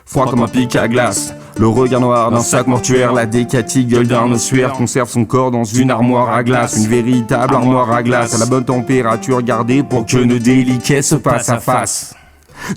froid comme un pic à glace. Le regard noir d'un sac mortuaire, la Décati gueule d'un ossuaire, conserve son corps dans une armoire à glace, une véritable armoire à glace, à la bonne température gardée pour que nos déliquesces se passent à face.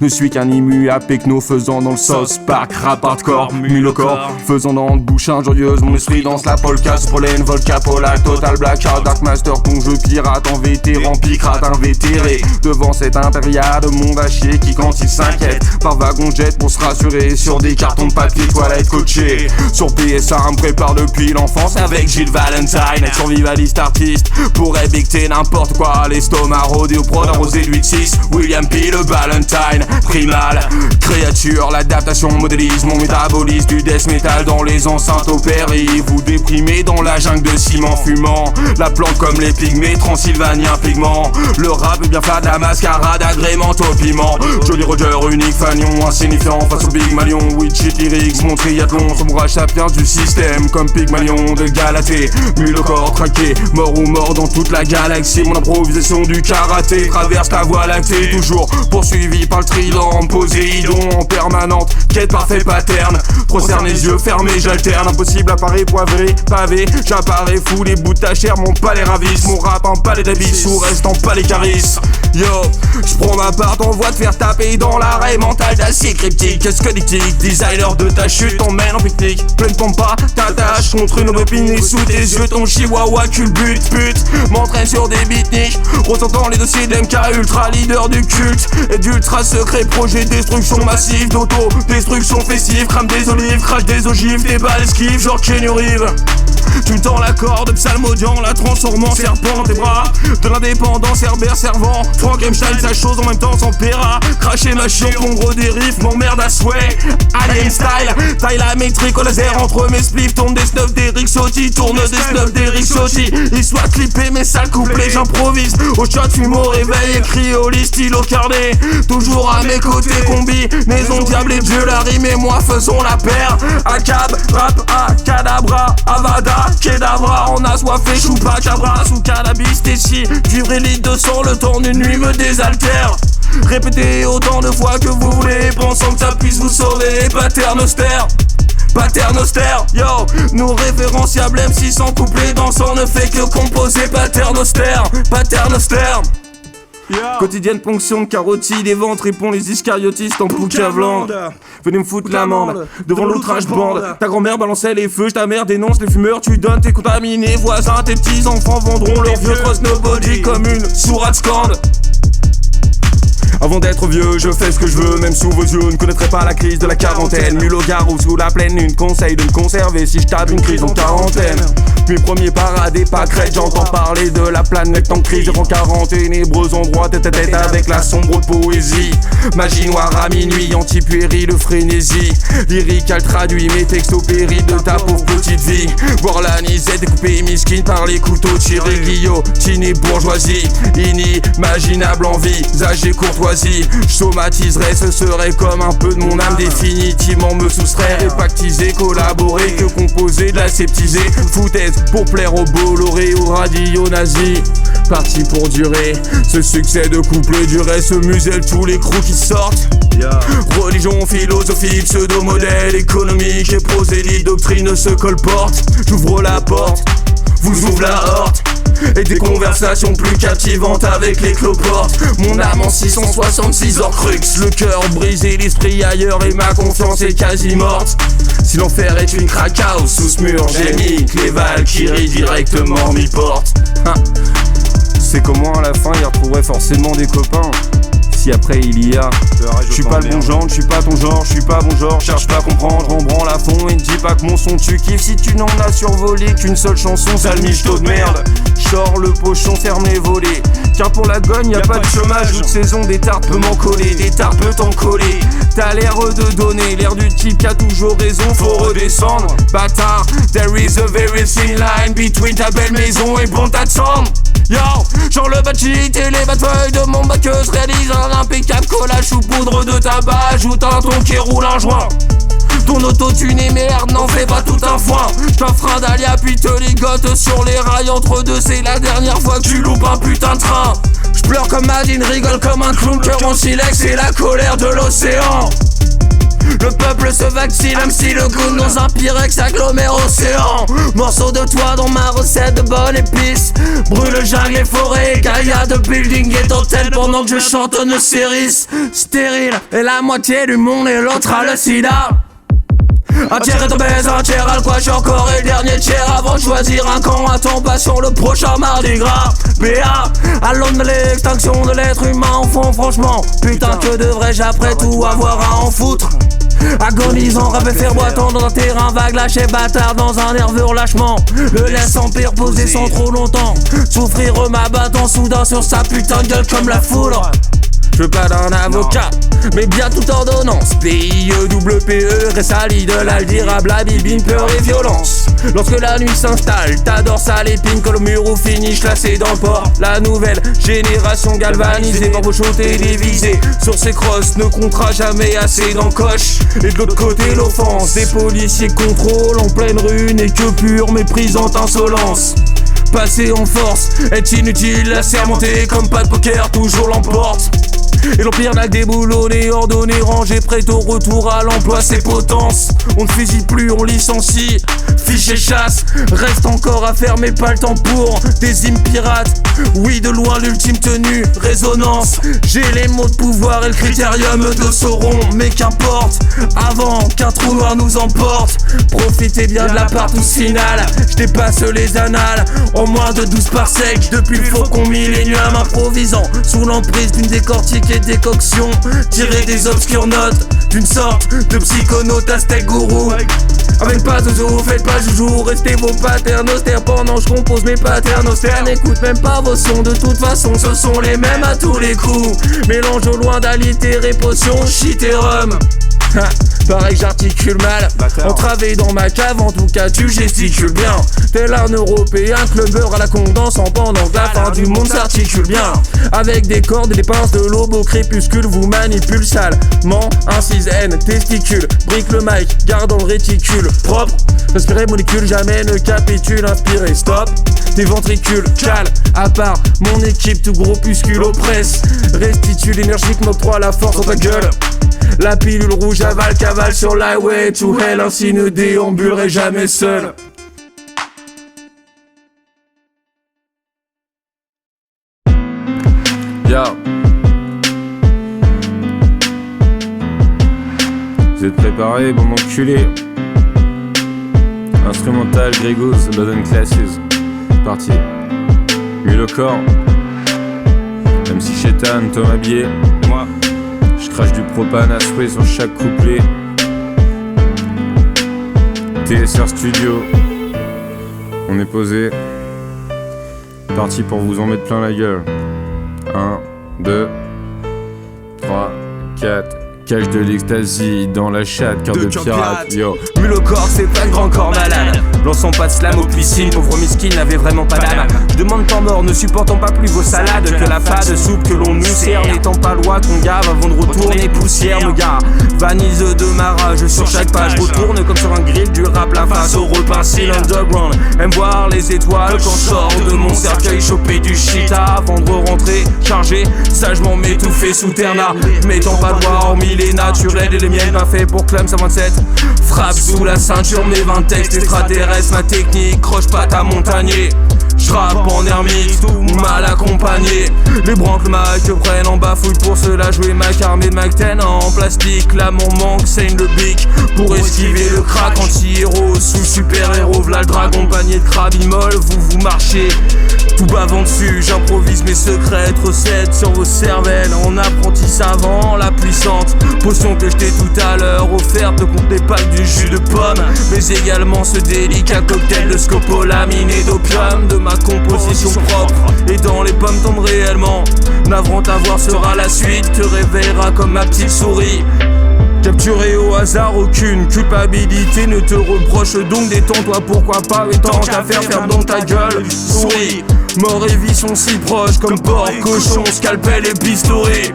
Ne suis qu'un immuable pecno faisant dans le sauce Park, rap hardcore, mule au corps faisant dans le bouche injurieuse. Mon esprit danse la polka, sous pollen, volca, polar, total blackout, dark master, ton jeu pirate en vétéran, picrate invétéré. Devant cet impérial de monde à chier qui quand il s'inquiète par wagon jet pour se rassurer sur des cartons de papier toilette coaché. Sur PS1 me prépare depuis l'enfance avec Gilles Valentine, être survivaliste artiste pourrait dicter n'importe quoi. L'estomac rodé au prod arrosé de 8-6, William P. le Valentine. Primal, créature, l'adaptation modélise mon métabolisme du death metal dans les enceintes opéries. Vous déprimez dans la jungle de ciment fumant, la plante comme les pygmées, transylvanien pigment. Le rap est bien fait de la mascarade, agrément au piment. Jolly Roger, unique fanion, insignifiant face au Big Malion. Witchy lyrics, mon triathlon, sombrage sapiens du système comme Pygmalion de Galatée. Mule au corps traqué, mort ou mort dans toute la galaxie. Mon improvisation du karaté traverse la voie lactée, toujours poursuivi par le trident, Poséidon en permanente, quête parfait pattern. Procerne les yeux fermés, j'alterne, impossible apparaît poivré, pavé. J'apparais fou, les bouts de ta chair, mon palais ravisse. Mon rap en palais d'abysse, ou reste en palais carisses. Yo, j'prends ma part, t'envoie te faire taper dans l'arrêt mental d'acier cryptique. Qu'est-ce que dictique, designer de ta chute, t'emmène en pique-nique. Pleine pompe pas, t'attaches contre une épine et sous tes yeux ton chihuahua culbute, pute. M'entraîne sur des beatniks, ressentant les dossiers d'MK ultra leader du culte et d'ultra secret projet destruction massive d'auto, destruction fessive, crame des olives, crache des ogives, des balles esquives, genre Kenny Reeves. Tu me tends la corde, psalmodiant, la transformant serpent, tes bras de l'indépendance, Herbert servant, Frankenstein, sa chose en même temps sans péra. Cracher ma chienne, pondre des riffs, m'emmerde à souhait. Alien style, taille la métrique au laser entre mes spliffs, tourne des snuffs d'Eric Sotti, tourne des snuffs d'Eric Sotti. Il soit clippé, mes sales couplets, j'improvise. Au shot, fume au réveil, écrit au lit, stylo carnet. Toujours à mes côtés, combi, maison diable et Dieu la rime et moi faisons la paire. Acab, rap, cadabra, avada, kedavra, on a soifé, chupacabra, sous cannabis, tessi, cuivre et litre de sang, le temps d'une nuit me désaltère. Répétez autant de fois que vous voulez, pensant que ça puisse vous sauver, paternoster. Paternoster, yo, nous référenciables M600 couplés dansant ne fait que composer paternoster, paternoster. Yeah. Quotidienne ponction de carotide et ventre, répond les iscariotistes en poucavlande. Venez me foutre l'amende devant l'outrage bande. Ta grand-mère balançait les feux, ta mère dénonce les fumeurs. Tu donnes tes contaminés voisins, tes petits-enfants vendront leur vieux cross nobody comme une sourate scande. Avant d'être vieux, je fais ce que je veux, même sous vos yeux. Ne connaîtrai pas la crise de la quarantaine. Mule au garou sous la pleine lune, conseil de me conserver si je tape une crise en quarantaine. Mes premiers parades et pâquerettes, j'entends parler de la planète en crise. En 40 ténébreux endroits, tête à tête avec la sombre poésie. Magie noire à minuit, anti-puéril, frénésie. Lyrical traduit mes textes au péril de ta pauvre petite vie. Voir la nisette découpée misquine par les couteaux tirés. Guillotine et bourgeoisie, inimaginable envisage et courtoisie. Je somatiserais, ce serait comme un peu de mon âme. Définitivement me soustraire et pactiser, collaborer, que composer, de l'aseptiser. Foutaise pour plaire au Bolloré, aux radio nazis. Parti pour durer, ce succès de couple durait, ce muselle tous les crews qui sortent. Religion, philosophie, pseudo-modèle économique et prosélyte, doctrine se colporte. J'ouvre la porte, vous ouvrez la horte. Et des conversations plus captivantes avec les cloportes. Mon âme en 666 hors crux, le cœur brisé, l'esprit ailleurs et ma confiance est quasi morte. Si l'enfer est une crack house, sous ce mur j'ai mis les Valkyries directement m'y portent. C'est comment à la fin il retrouverait forcément des copains. Si après il y a, je suis pas le bon genre, je suis pas ton genre, je suis pas bon genre, cherche pas à comprendre, on branle à fond et ne dis pas que mon son tu kiffes. Si tu n'en as survolé qu'une seule chanson, sale michto de merde. Sors le pochon, ferme les volets, car pour la gogne y'a pas de chômage. Toute saison des tartes peut m'en coller, des tartes peut t'en coller. T'as l'air de donner, l'air du type qui a toujours raison, faut redescendre. Bâtard, there is a very thin line between ta belle maison et bon tas de cendres. Yo, genre le bad shit et les bad feuilles de mon bac que je réalise un impeccable collage sous poudre de tabac. Ajoute un ton qui roule un joint. Ton autotune est merde, n'en fais pas tout un foin. J't'offre un dahlia puis te ligote sur les rails entre deux. C'est la dernière fois que tu loupes un putain de train. J'pleure comme Madine, rigole comme un clown, cœur en silex, c'est la colère de l'océan. Le peuple se vaccine, même si le goût dans un pyrex agglomère océan. Morceau de toit dans ma recette de bonne épice. Brûle jungle et forêt, caïa de building et d'hôtel pendant que je chantonne le séris. Stérile, et la moitié du monde et l'autre a le sida. Un tiers est obèse, un tiers a le quoi, je suis encore et le dernier tiers avant de choisir un camp. Attends pas sur le prochain mardi gras. BA, à l'aune de l'extinction de l'être humain en fond, franchement. Putain que devrais-je après tout avoir à en foutre. Agonisant, rêve et faire boitant dans un terrain vague, lâché bâtard dans un nerveux relâchement. Le laisse en pire poser sans trop longtemps. Souffrir m'abattant soudain sur sa putain de gueule comme la foudre. Je veux pas d'un avocat, mais bien toute ordonnance. PIEWPE, ressali de l'aldirable, la bibine, peur et violence. Lorsque la nuit s'installe, t'adores ça l'épine, que le mur ou finish classé dans le port. La nouvelle génération galvanisée, par vos et divisée. Sur ses crosses ne comptera jamais assez d'encoche. Et de l'autre côté l'offense, des policiers contrôlent en pleine rue n'est que pure méprisante insolence. Passer en force est inutile, la sermonter comme pas de poker, toujours l'emporte. Et l'empire n'a que des boulonnés, ordonnés, rangés, prêts au retour à l'emploi, ses potences. On ne fusille plus, on licencie, fiche et chasse. Reste encore à faire mais pas le temps pour des hymnes pirates. Oui, de loin l'ultime tenue, résonance. J'ai les mots de pouvoir et le critérium de Sauron. Mais qu'importe, avant qu'un trou noir nous emporte. Profitez bien de la partouze finale, je dépasse les annales en moins de 12 parsecs. Depuis le faucon millénium, improvisant sous l'emprise d'une décortique et décoction, tirer des obscures notes d'une sorte de psychonaute aztèque gourou. Avec pas zozo, faites pas joujou, restez vos patterns austères pendant que je compose mes patterns austères. N'écoute même pas vos sons, de toute façon ce sont les mêmes à tous les coups. Mélange au loin d'allitérer potions, shit et rhum. Pareil que j'articule mal, entravé dans ma cave, en tout cas tu gesticules bien. Tel un européen, clubbeur à la condensant pendant que la fin du monde s'articule bien. Avec des cordes et des pinces de l'aube au crépuscule, vous manipule salement, incise N, testicule, brique le mic, garde dans le réticule propre. Respirez molécule, jamais ne capitule, inspirez, stop. Tes ventricules, cale, à part mon équipe, tout groupuscule oppresse. Restitue l'énergie que m'octroie la force dans ta gueule. La pilule rouge avale, cavale sur l'highway to hell, ainsi ne déambulerai jamais seul. Yo. Vous êtes préparés, bon enculé. Instrumental, Grégouze, London Classes. Parti. Huile au corps. MC Chétan, Thomas Bier. Moi. Je crache du propane à souhait sur chaque couplet. TSR Studio. On est posé. Parti pour vous en mettre plein la gueule. 1, 2, 3, 4. Cache de l'extasie dans la chatte, cœur de pirate, yo. Mule au corps, c'est pas le grand corps malade. Lançons pas de slam aux piscines, pauvre miskin n'avait vraiment pas d'âme. Je demande temps mort, ne supportant pas plus vos salades que la fade soupe que l'on nous sert. N'étant pas loi qu'on gave avant de retourner poussière, me gars. Vanise de ma rage sur chaque page, retourne comme sur un grill du rap la face au rôle pincé underground. Aime voir les étoiles quand je sors de mon cercueil, choper du shit avant de rentrer, chargé, sagement m'étouffer sous terna. M'étant pas loi hormis les naturels et les miennes, pas fait pour Clem 127. Frappe sous la ceinture mes 20 textes extraterrestres, ma technique croche pas ta montagnier. J'rappe en ermite ou mal accompagné. Les branques le mic prennent en bafouille, pour cela jouer Mac armé de Mac 10 en plastique. L'amour manque, saigne le bic pour esquiver le crack. Anti-héros sous super-héros, v'là le dragon, panier de crabe immole, vous marchez tout bavant dessus. J'improvise mes secrètes recettes sur vos cervelles en apprenti savant, la puissante potion que je t'ai tout à l'heure offerte ne contenait pas que du jus de pomme, mais également ce délicat cocktail de scopolamine et d'opium de ma composition propre. Et dans les pommes tombent réellement, navrant à voir sera la suite, te réveillera comme ma petite souris. Capturé au hasard, aucune culpabilité ne te reproche donc, détends-toi, pourquoi pas, et tant qu'à faire donc ta gueule, souris. Mort et vie sont si proches comme porc, cochon, scalpel et pistolet.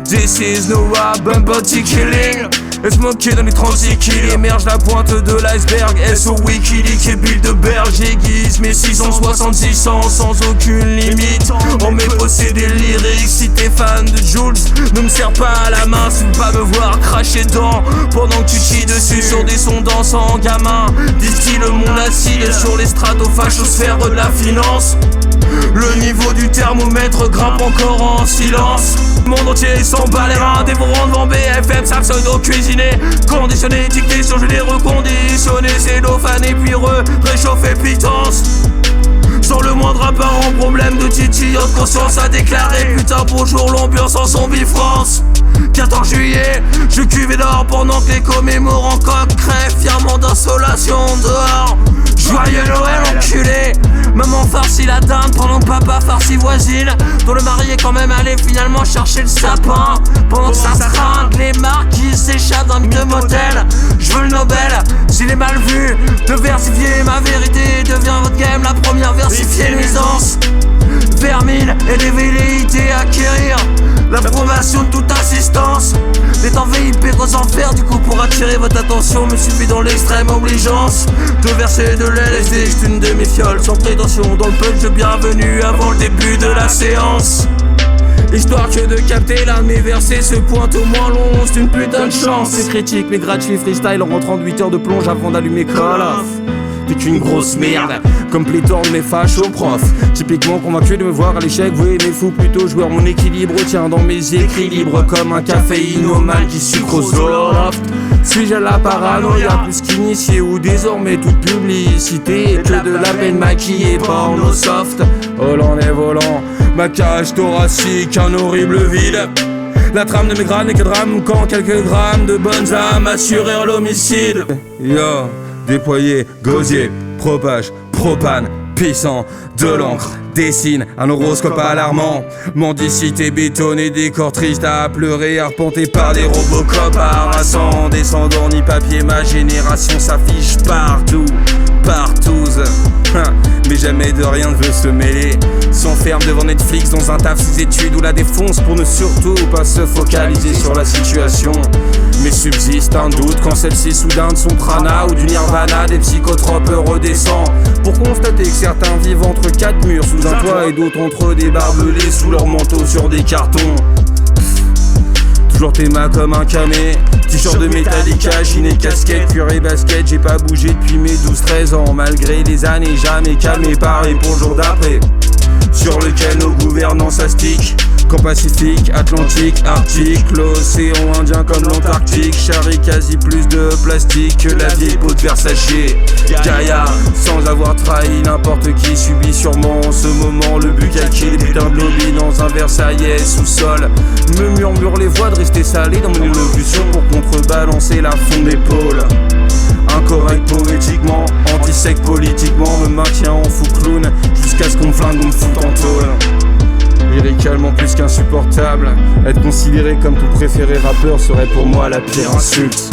This is no rap, body killing. Smoké dans les 36 kills, émerge la pointe de l'iceberg. SO Wikileaks et Bilderberg, j'aiguise mes 666 sans aucune limite. On met procédés lyriques, si t'es fan de Jules, ne me serre pas à la main si tu veux pas me voir cracher dedans. Pendant que tu chilles dessus sur des sons dansants en gamin. Distille mon acide sur les stratofachosphères de la finance. Le niveau du thermomètre grimpe encore en silence. Le monde entier s'en bat les reins, dévorant devant BFM, ça pseudo-cuisiné, conditionné, dicté, surgelé, reconditionné, cellophané, puis réchauffé, pitance. Sans le moindre apparent problème de titillante conscience à déclarer. Putain bonjour l'ambiance en zombie France. 14 juillet, je cuvais d'or pendant que les commémorants coq crèvent fièrement d'insolation dehors. Joyeux Noël enculé. Maman farcie la dinde pendant que papa farcie voisine, dont le mari est quand même allé finalement chercher le sapin. Pendant que ça se trinque, les marquises s'échappent d'un vieux motel. Je veux le Nobel, s'il est mal vu de versifier ma vérité. Devient votre game la première versifiée nuisance. Vermine et des velléités à acquérir l'approbation de toute assistance. Des temps VIP aux enfers, du coup pour attirer votre attention me suffit dans l'extrême obligeance de verser de l'LSD, juste une demi-fiole sans prétention dans le punch de bienvenue avant le début de la séance. Histoire que de capter l'un de mes versets se pointe au moins long, c'est une putain de chance. C'est critique mais gratuit freestyle en rentrant de 8 heures de plonge avant d'allumer Call of. T'es qu'une grosse merde, comme pléthore de mes fachos profs. Typiquement convaincu de me voir à l'échec, vous aimez fou plutôt joueur. Mon équilibre tient dans mes écrits libres comme un caféinomane qui sucre au loft. Suis-je à la paranoïa plus qu'initié ou désormais toute publicité est que de la peine maquillée porno soft. Volant et volant, ma cage thoracique, un horrible vide. La trame de mes crânes n'est que drame quand quelques grammes de bonnes âmes assurèrent l'homicide. Yo, déployé, gosier, propage, propane, puissant, de l'encre, dessine un horoscope alarmant. Mendicité bétonnée, décor triste à pleurer, arpenté par des robocop harassants. Descendant ni papier, ma génération s'affiche partout, partout. Mais jamais de rien ne veut se mêler. S'enferme devant Netflix dans un taf sous études ou la défonce pour ne surtout pas se focaliser sur la situation. Mais subsiste un doute quand celle-ci soudain de son prana ou du nirvana des psychotropes redescend. Pour constater que certains vivent entre quatre murs sous un toit et d'autres entre des barbelés sous leurs manteaux sur des cartons. Toujours tes mains comme un camé, t-shirt de Metallica, gilet, casquette, cuir et basket. J'ai pas bougé depuis mes 12-13 ans, malgré les années jamais calmé, pareil pour le jour d'après. Sur lequel nos gouvernants s'astiquent. Camp Pacifique, Atlantique, Arctique, l'océan Indien comme l'Antarctique. Charrie quasi plus de plastique que la vieille peau de Versace. Gaïa, sans avoir trahi n'importe qui, subit sûrement en ce moment le but calqué. Des putains de lobby dans un Versaillais sous-sol me murmurent les voix de rester salé dans mon élocution pour contrebalancer la fonte d'épaule. Incorrect poétiquement, anti-sec politiquement, me maintient en fou clown jusqu'à ce qu'on me flingue ou me foute en tôle. Lyricalement plus qu'insupportable, être considéré comme ton préféré rappeur serait pour moi la pire insulte.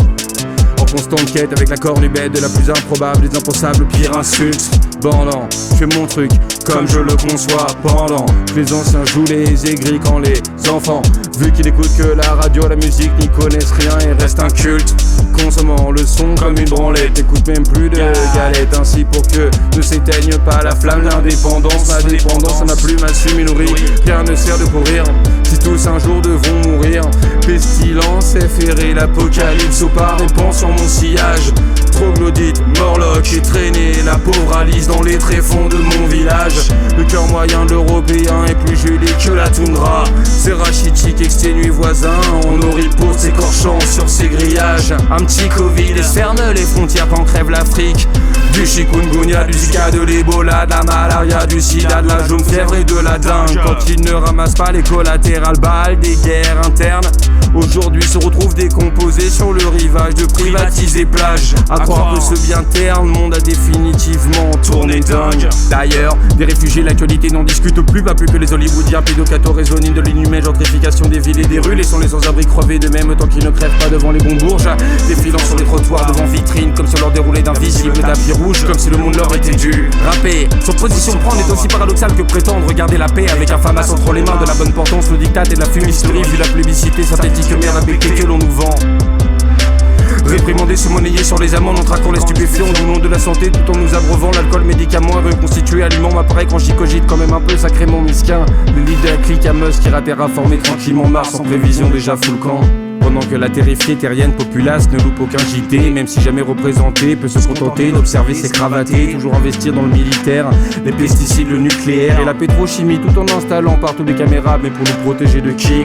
En constante quête avec la cornubette de la plus improbable des impensables pire insulte. Bandant, je fais mon truc comme je le conçois. Pendant que les anciens jouent les aigris quand les enfants, vu qu'ils écoutent que la radio, la musique, n'y connaissent rien et restent incultes. Consommant le son comme une branlette, écoute même plus de galettes. Ainsi pour que ne s'éteigne pas la flamme d'indépendance. Ma dépendance, ma plume assume et nourrit. Rien ne sert de courir si tous un jour devront mourir. Pestilence, efféré, l'apocalypse au pas répand sur mon sillage. Troglodyte, Morlock et traîné, la pauvre Alice dans les tréfonds de mon village. Le cœur moyen de l'européen est plus gelé que la toundra. C'est rachitique, exténué voisin, en oripeaux s'écorchant sur ses grillages. Un petit Covid et ferme les frontières quand crève l'Afrique. Du chikungunya, du Zika, de l'Ebola, de la malaria, du sida, de la jaune fièvre et de la dingue. Quand ils ne ramassent pas les collatérales balles des guerres internes, aujourd'hui se retrouvent décomposés sur le rivage de privatisées plages. À croire que ce bien terne monde a définitivement tourné dingue. D'ailleurs, des réfugiés, l'actualité n'en discute plus, pas plus que les Hollywoodiens pédocato résonines de l'inhumaine gentrification des villes et des rues, laissant les sans-abri crever de même temps qu'ils ne crèvent pas devant les bons bourges. Défilant sur les trottoirs devant vitrines comme sur leur déroulé d'invisible tapis rouge, comme si le monde leur était dû. Rapper, sur position prendre est aussi paradoxal que prétendre garder la paix avec un famas entre les mains de la bonne portance, le dictat et de la fumisterie, vu la plébiscité synthétique merde impéquée que l'on nous vend. Réprimandés, se monnayer sur les amendes en traquant les stupéfiants au nom de la santé, tout en nous abreuvant l'alcool, médicaments reconstitués, aliments m'apparaît quand j'y cogite quand même un peu sacrément mesquin. Le leader clique à Musk qui ira terraformer tranquillement Mars en prévision déjà full camp. Pendant que la terrifiée terrienne populace ne loupe aucun JT, même si jamais représenté, peut se contenter d'observer ses cravatés, toujours investir dans le militaire, les pesticides, le nucléaire et la pétrochimie, tout en installant partout des caméras, mais pour nous protéger de qui?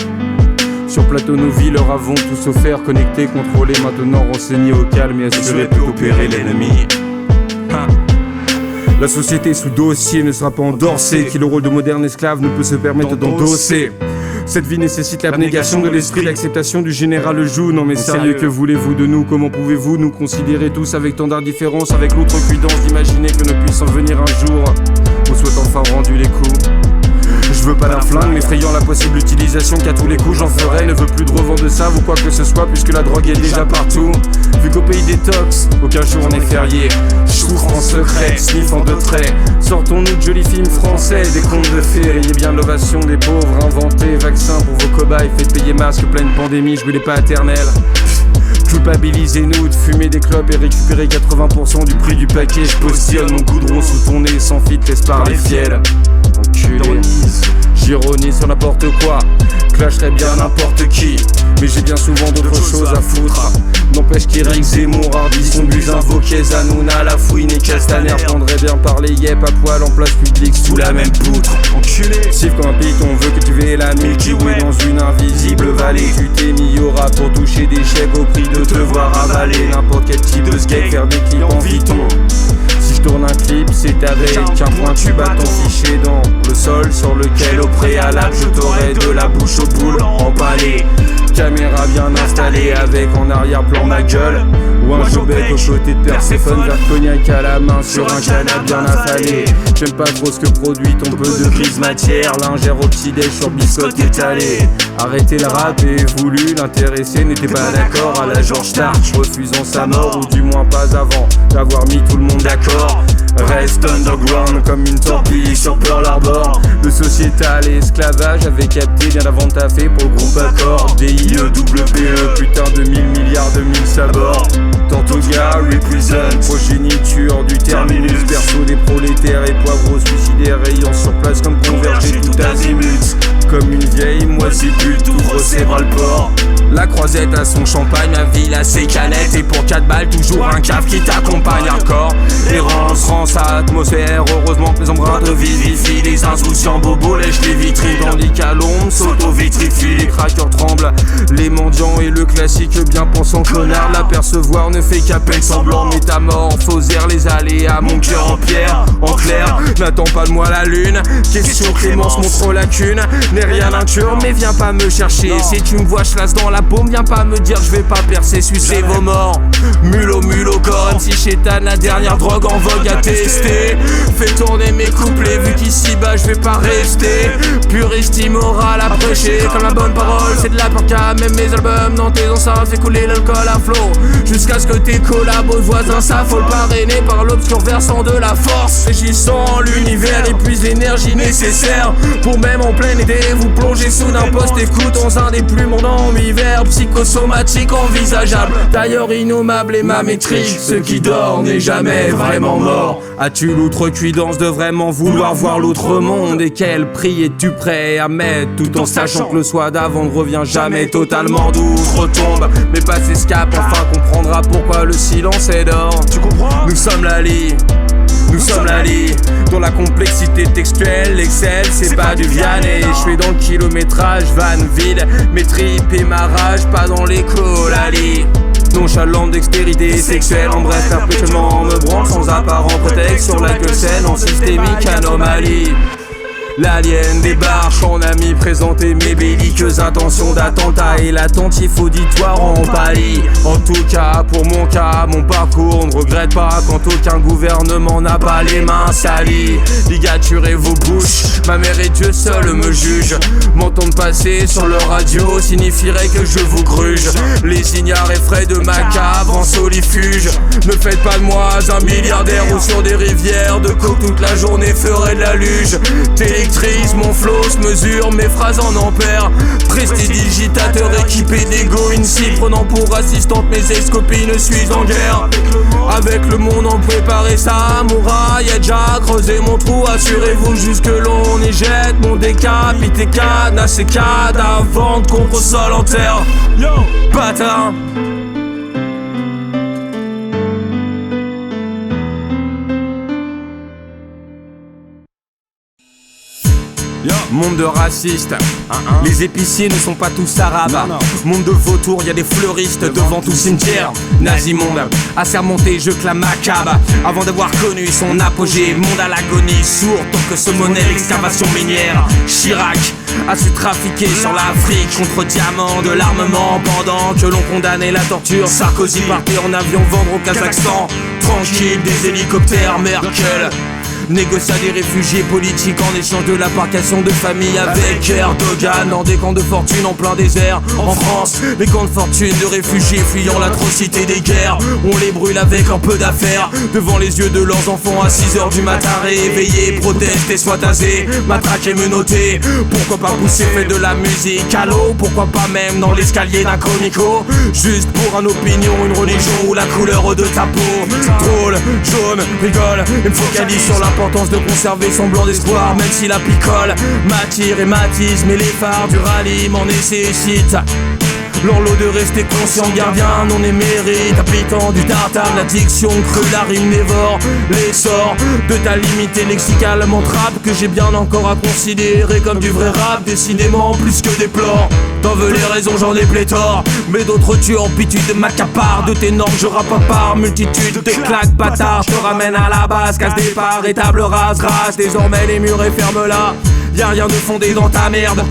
Sur plateau nos vies leur avons tous offert, connectés, contrôlés, maintenant renseignés au calme et assurés de opérer l'ennemi. La société sous dossier ne sera pas endorsée, qui le rôle de moderne esclave ne peut se permettre d'endosser. Cette vie nécessite l'abnégation de l'esprit, l'acceptation du général joue. Non mais sérieux, que voulez-vous de nous? Comment pouvez-vous nous considérer tous avec tant d'indifférence, avec l'outrecuidance d'imaginer que ne puisse en venir un jour? On souhaite enfin rendu les coups. Je veux pas d'un flingue, m'effrayant la possible utilisation qu'à tous les coups j'en ferai. Ne veux plus de revend de ça ou quoi que ce soit, puisque la drogue est déjà partout. Vu qu'au pays détox, aucun jour on est férié. Souffre en secret, sniff en deux traits. Sortons-nous de jolis films français, des contes de fées. Ayez bien l'ovation des pauvres, inventés, vaccins pour vos cobayes. Faites payer masque, pleine pandémie, je voulais pas éternel. Culpabilisez-nous de fumer des clopes et récupérer 80% du prix du paquet. Je postillonne mon goudron sous ton nez, sans fit, laisse parler fiel. Enculé, j'ironise sur n'importe quoi, clasherais bien n'importe qui, mais j'ai bien souvent d'autres choses à foutre. N'empêche qu'Éric Zemmour, Ardisson, Buse, invoquait Zanouna, la fouine et Castaner prendrait bien parler yep à poil en place publique sous la même poutre. Enculé, siffle comme un piton, veut que tu veuilles la Milky Way dans une invisible vallée. Tu t'es mis au rap pour toucher des chèques au prix de te voir avaler n'importe quel type de skate, faire des clips en Vuitton. Si je tourne un clip, c'est avec un point tube à ton fichier dans le sol sur lequel au préalable je t'aurai de la bouche aux boules empalée. Caméra bien installée avec en arrière-plan ma gueule ou un jobek aux côtés de Perséphone, verre cognac à la main sur un canapé bien affalé. J'aime pas trop ce que produit ton peu de grise matière, lingère au petit-déj sur biscotte étalée. Arrêter le rap est voulu, l'intéressé n'était pas d'accord à la George Starch, refusant sa mort ou du moins pas avant d'avoir mis tout le monde d'accord. Reste underground comme une torpille sur Pearl Harbor. Le sociétal et esclavage avait capté bien avant de taffer pour le groupe Accord. DIEWPE, putain de 1000 milliards de mille sabords. Tortoga represent, progéniture du terminus. Perso des prolétaires et poivreaux suicidaires ayant sur place comme convergé tout azimut. Comme une vieille moisissipute, ouvre ses bras le port. La croisette a son champagne, ma ville a ses canettes. Et pour 4 balles, toujours un cave qui t'accompagne hardcore. Errance rend sa atmosphère, heureusement que les embruns de vivifient. Les insouciants bobos lèchent les vitrines, tandis qu'à l'ombre s'auto-vitrifie. Les craqueurs tremblent, les mendiants et le classique bien pensant connard. L'apercevoir ne fait qu'à peine semblant, métamorphosère les aléas, mon cœur en pierre. En clair, n'attends pas de moi la lune. Question Clémence montre lacune. N'est rien incure, mais viens pas me chercher. Si tu me vois chlasse dans la paume, viens pas me dire je vais pas percer, sucer vos morts. Mulot, corps, MC Chétan, la dernière drogue en vogue à tester. Fais tourner mes couplets, vu qu'ici bas je vais pas rester. Puriste immoral à prêcher, comme la bonne parole, c'est de la porca. Même mes albums dans tes enceintes, fais couler l'alcool à flot. Jusqu'à ce que tes collabos voisins s'affolent, parrainés par l'obscur versant de la force. Régissant l'univers, épuise l'énergie nécessaire pour même en plein été vous plongez sous d'un poste écoute dans un des plus mondants hiver psychosomatique envisageable. D'ailleurs innommable et ma maîtrise, ce qui dort n'est jamais vraiment mort. As-tu l'outrecuidance de vraiment vouloir voir l'autre monde? Et quel prix es-tu prêt à mettre, tout en sachant que le soir d'avant ne revient jamais totalement d'outre-tombe? Mais pas s'escape, enfin comprendra pourquoi le silence est d'or. Tu comprends? Nous sommes la lie. Nous sommes la lie, dont la complexité textuelle excelle, c'est pas du Vianney. Je suis dans le kilométrage, van vide, mes tripes et ma rage, pas dans l'écho, la lie. Nonchalante dextérité sexuelle, en bref, perpétuellement me branle sans apparent prétexte sur la queue saine en systémique anomalie. L'alien débarque, en ami présenté mes belliqueuses intentions d'attentat et l'attentif auditoire en pâlit. En tout cas, pour mon cas, mon parcours, on ne regrette pas quand aucun gouvernement n'a pas les mains salies. Ligaturez vos bouches, ma mère et Dieu seul me jugent. M'entendre passer sur leur radio signifierait que je vous gruge. Les ignares effraient de ma cave en solifuge. Ne faites pas de moi un milliardaire ou sur des rivières de coke toute la journée ferait de la luge. Électrise, mon flow se mesure, mes phrases phrase en ampère. Prestidigitateur équipé d'ego INSEE, prenant pour assistante mes ex-copines, suis en guerre avec le monde en préparer samouraï. Y'a déjà creusé mon trou, assurez-vous jusque l'on y jette mon décapité cadenas, c'est cadavre, vente contre sol en terre. Yo, bâtard. Monde de racistes, les épiciers ne sont pas tous arabes. Monde de vautours, y'a des fleuristes devant tout cimetière. Nazimonde, assermenté, je clame macabre. Avant d'avoir connu son apogée, monde à l'agonie, sourd tant que se monnaie l'excavation minière. Chirac a su trafiquer sur l'Afrique contre diamants de l'armement pendant que l'on condamnait la torture. Sarkozy partait en avion vendre au Kazakhstan, tranquille des hélicoptères. Merkel négocia des réfugiés politiques en échange de l'embarcation de famille avec Erdogan. Dans des camps de fortune en plein désert. En France, les camps de fortune de réfugiés fuyant l'atrocité des guerres. On les brûle avec un peu d'affaires devant les yeux de leurs enfants à 6h du matin. Réveillés, protester, soit tasés, matraqués, menottés. Pourquoi pas pousser, fait de la musique à l'eau? Pourquoi pas même dans l'escalier d'un comico? Juste pour un opinion, une religion ou la couleur de ta peau. Drôle, jaune, rigole, et me focalise sur l'importance de conserver son blanc d'espoir. Même si la picole m'attire et m'attise, mais les phares du rallye m'en nécessitent. L'enlot de rester conscient, gardien non émérite, habitant du tartare, l'addiction crue, la rime dévore l'essor de ta limité lexicalement trappe que j'ai bien encore à considérer comme du vrai rap, décidément plus que déplore. T'en veux les raisons, j'en ai pléthore, mais d'autres tuent en pitude m'accaparent. De tes normes je rappe à part, multitude de claques bâtards. Je te ramène à la base, casse départ et table rase, grâce. Désormais les murs et ferme-la. Y'a rien de fondé dans ta merde.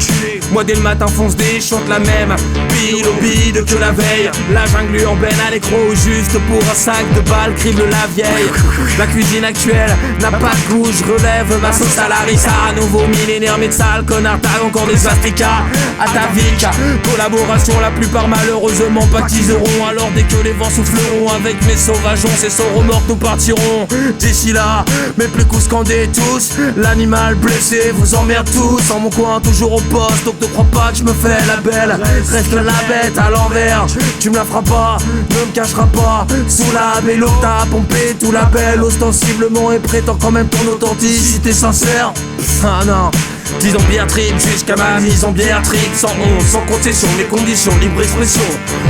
Moi dès le matin fonce des chante la même pile au bide que la veille. La jungle urbaine à l'écro juste pour un sac de balles, crible la vieille. La cuisine actuelle n'a pas de goût, je relève ma sauce à Larissa. Nouveau millénaire métal, connard, tag encore des swastikas. Atavique, collaboration, la plupart malheureusement pâtiseront. Alors dès que les vents souffleront avec mes sauvageons, ces sorts morts nous partiront. D'ici là, mes plus coups scandés tous, l'animal blessé vous emmerde tous en mon coin, toujours au poste. Donc ne crois pas que je me fais la belle, reste la bête à l'envers. Tu me la feras pas, ne me cacheras pas. Sous la vélo t'as pompé tout la belle ostensiblement et prétend quand même ton authenticité sincère. Ah non, 10 ans bière trip jusqu'à ma mise en bière trip. Sans honte, sans concession, mes conditions, libre expression.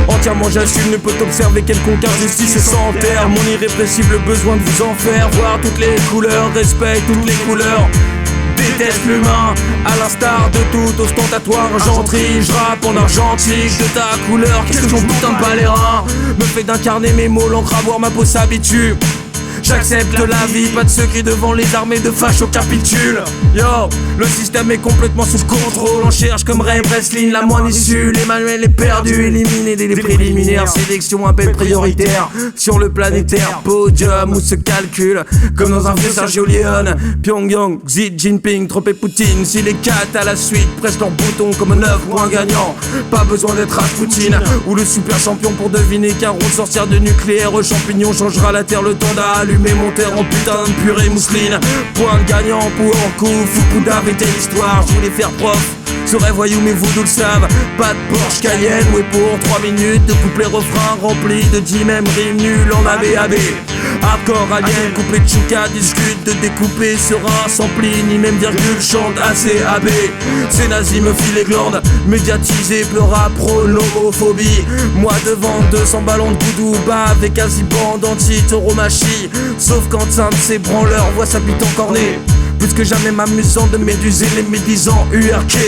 Entièrement j'assume, ne peut observer quelconque injustice sans terre. Mon irrépressible besoin de vous en faire voir toutes les couleurs, respecte toutes les couleurs. Déteste l'humain, à l'instar de tout ostentatoire argenterie. Je rappe en argentique de ta couleur. Qu'est-ce que ton putain de balérin me fait d'incarner mes mots, l'encre à voir ma peau s'habitue. J'accepte la vie, pas de secret devant les armées de fachos capitulent. Yo, le système est complètement sous contrôle. On cherche comme Ray Breslin la moindre issue. L'Emmanuel est perdu, éliminé dès les préliminaires. Sélection à peine prioritaire sur le planétaire. Podium où se calcule comme dans un vieux Sergio Leone. Pyongyang, Xi Jinping, Trump Poutine. Si les 4 à la suite pressent leur bouton comme 9 points gagnants. Pas besoin d'être Rasputin ou le super champion pour deviner qu'un rond sorcière de nucléaire champignon changera la terre le temps d'allumer mon terre en putain de purée mousseline. Point de gagnant pour un coup, Fukuda avait l'histoire. Je voulais faire prof, serait voyou mais vous nous le savez. Pas de Porsche Cayenne, ouais pour 3 minutes de couplet refrain rempli de 10 mêmes rimes nulles en ABAB. Hardcore alien, couplet de chouka, discute de découper serein, sans pli, ni même virgule, chante ACAB. Ces nazis me filent les glandes, médiatisé, pleura, pro, l'homophobie. Moi devant 200 ballons de goudou, bas avec quasi bande anti-tauromachie. Sauf quand un de ces branleurs voit sa bite encornée. Plus que jamais m'amusant de méduser les médisants URK.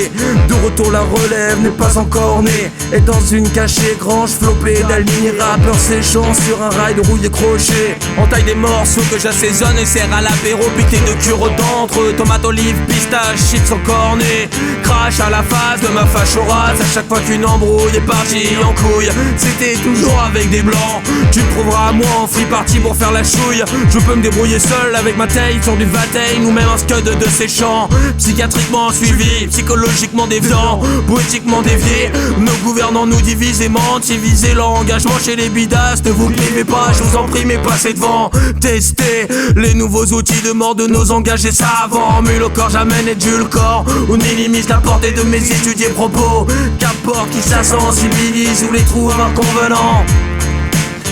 De retour la relève n'est pas encore née. Et dans une cachée grange flopée d'aligner rappeurs séchant sur un rail de rouille crochet. En taille des morceaux que j'assaisonne et serre à l'apéro piqué de cure-dentre. Tomate, olive, pistache, chips sans cornet. Crash à la face de ma fachorasse à chaque fois qu'une embrouille est partie en couille. C'était toujours avec des blancs. Tu me trouveras moi en free party pour faire la chouille. Je peux me débrouiller seul avec ma taille sur du Vatein ou même un scud de ces chants. Psychiatriquement suivi, psychologiquement déviant, poétiquement dévié. Nos gouvernants nous divisent et mentent. Si visez l'engagement chez les bidastes, ne vous privez pas, je vous en prie, mais passez devant. Testez les nouveaux outils de mort de nos engagés savants. Mule au corps, j'amène édulcore ou minimise la porte sortez de mes étudiés propos. Qu'importe qui s'insensibilise ou les trouve inconvenants.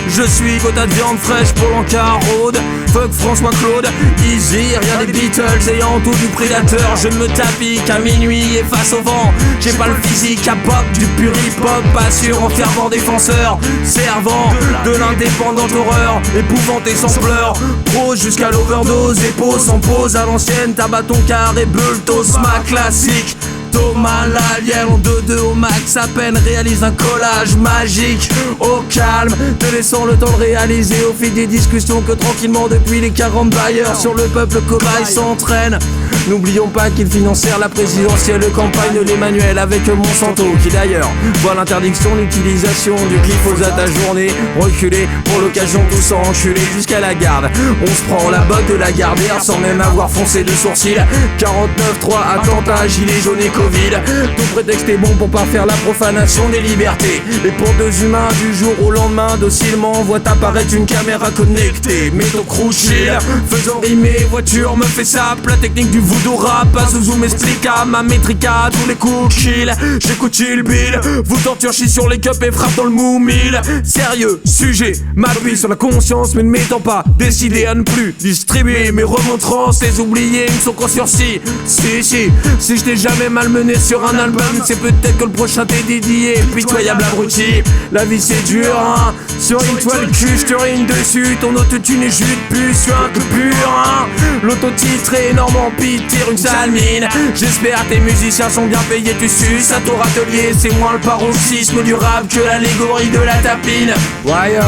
Je suis quota de viande fraîche pour l'encart road. Fuck François Claude, easy, rien des Beatles ayant tout du prédateur. Je ne me tapis qu'à minuit et face au vent. J'ai pas le physique à pop, du pur hip-hop, pas sûr en fervent défenseur. Servant de l'indépendante horreur, épouvanté sans pleurs. Pro jusqu'à l'overdose, épose sans pause à l'ancienne. Tabac ton carré, bultos, ma classique. Thomas l'alien en 2-2 au max, à peine réalise un collage magique. Au calme, te laissant le temps de réaliser au fil des discussions que tranquillement depuis les 40 bailleurs sur le peuple cobaye s'entraîne. N'oublions pas qu'ils financèrent la présidentielle campagne de l'Emmanuel avec Monsanto, qui d'ailleurs voit l'interdiction d'utilisation du glyphosate à journée reculer pour l'occasion tous enculés jusqu'à la garde. On se prend la botte de la Gardère sans même avoir foncé de sourcils. 49-3, attentat, gilet jaune et Covid. Tout prétexte est bon pour pas faire la profanation des libertés. Et pour deux humains du jour au lendemain docilement voit apparaître une caméra connectée. Mets ton crouchil, faisant rimer voiture me fait ça. La technique du voodoo rap, à Zouzou m'expliqua ma métrica, tous les coups kill. J'écoute Chill Bill, vous torture chie sur les cups et frappe dans le mou mille. Sérieux, sujet, m'appuie sur la conscience mais ne m'étant pas décidé à ne plus distribuer mes remontrances. Les oubliés ne sont qu'en sursis. Si je t'ai jamais malmené sur un album, c'est peut-être que le prochain t'est dédié. Pitoyable abruti, la vie c'est dur hein. Sur une toile cul, j'turine dessus. Ton autotune est jus de puce, suis un peu pur hein. L'autotitre est énorme en pire, tire une sale mine. J'espère tes musiciens sont bien payés, tu suces à ton râtelier. C'est moins le paroxysme du rap que l'allégorie de la tapine. Wire.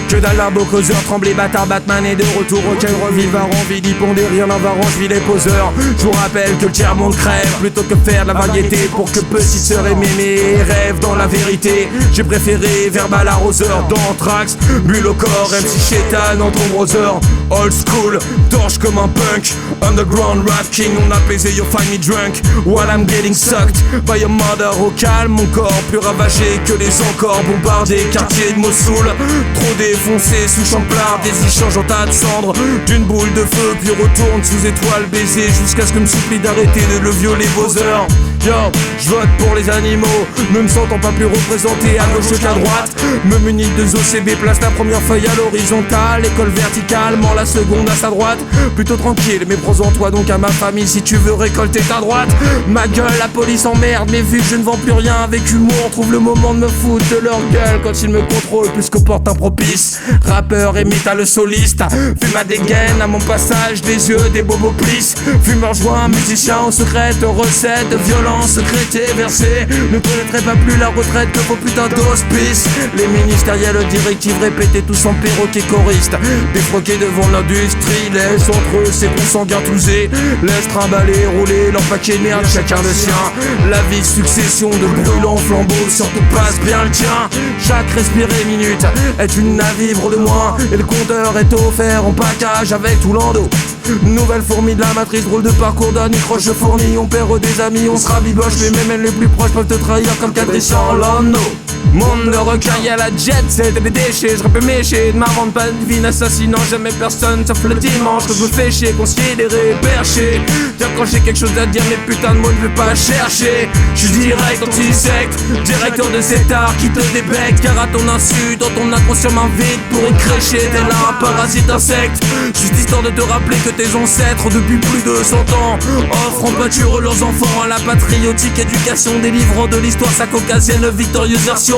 Que dalle d'un beau causeur, tremblé bâtard, Batman est de retour. Auquel revive un envie d'y ponder, rien n'avarange, je vis les poseurs. Je vous rappelle que le tiers-monde crève plutôt que faire de la variété. Pour que petite sœur et mémé rêve dans la vérité. J'ai préféré verbal arroseur d'Anthrax, bulle au corps, MC Chétan en ton browser. Old school, torche comme un punk. Underground rap king, on a pesé, you find me drunk while I'm getting sucked by your mother. Au calme, mon corps plus ravagé que les encore bombardés quartiers de Mossoul. Trop défoncé sous champlard, des échanges en tas de cendres. D'une boule de feu, puis retourne sous étoile baiser jusqu'à ce que me supplie d'arrêter de le violer vos heures. Yo, je vote pour les animaux, ne me sentant pas plus représenté à gauche qu'à droite. Me munit de OCB, place la première feuille à l'horizontale, école verticale, la seconde à sa droite. Plutôt tranquille, mais prends-en-toi donc à ma famille si tu veux récolter ta droite. Ma gueule, la police emmerde, mais vu que je ne vends plus rien avec humour, trouve le moment de me foutre de leur gueule quand ils me contrôlent plus qu'au porte impropice. Rappeur et métal soliste, fume à dégaine à mon passage, des yeux, des bobos plissent. Fumeur joint, musicien en secrète, recette, violence secrétée, versée. Ne connaîtrait pas plus la retraite que vos putains d'hospices. Les ministériels directives répétées tous en perroquet choriste. Défroqués devant l'industrie, laisse entre eux ces consanguins tousés. Laisse trimballer, rouler leur paquet merde, chacun le sien. La vie succession de brûlants flambeaux, surtout passe bien le tien. Chaque respirée minute est une à vivre de moins. Et le compteur est offert en package avec tout l'endo. Nouvelle fourmi de la matrice, drôle de parcours d'un croche je fournis. On perd des amis, on se rabiboche, mais même les plus proches peuvent te trahir comme Patricia Orlando. Monde de recueil à la jet, c'est des déchets, je répète méché, ne m'invente pas une vie n'assassinant jamais personne sauf le dimanche. Je me fais chier, considéré, perché. Tiens quand j'ai quelque chose à dire, mais putain de mots ne veux pas chercher. Je suis direct anti-secte, directeur de cet art qui te débecte. Car à ton insu, dans ton inconscient m'invite pour y crécher. T'es là un parasite insecte, juste histoire de te rappeler que tes ancêtres depuis plus de 100 ans offrent en pâture leurs enfants à la patriotique éducation, délivrant de l'histoire sa caucasienne victorieuse version.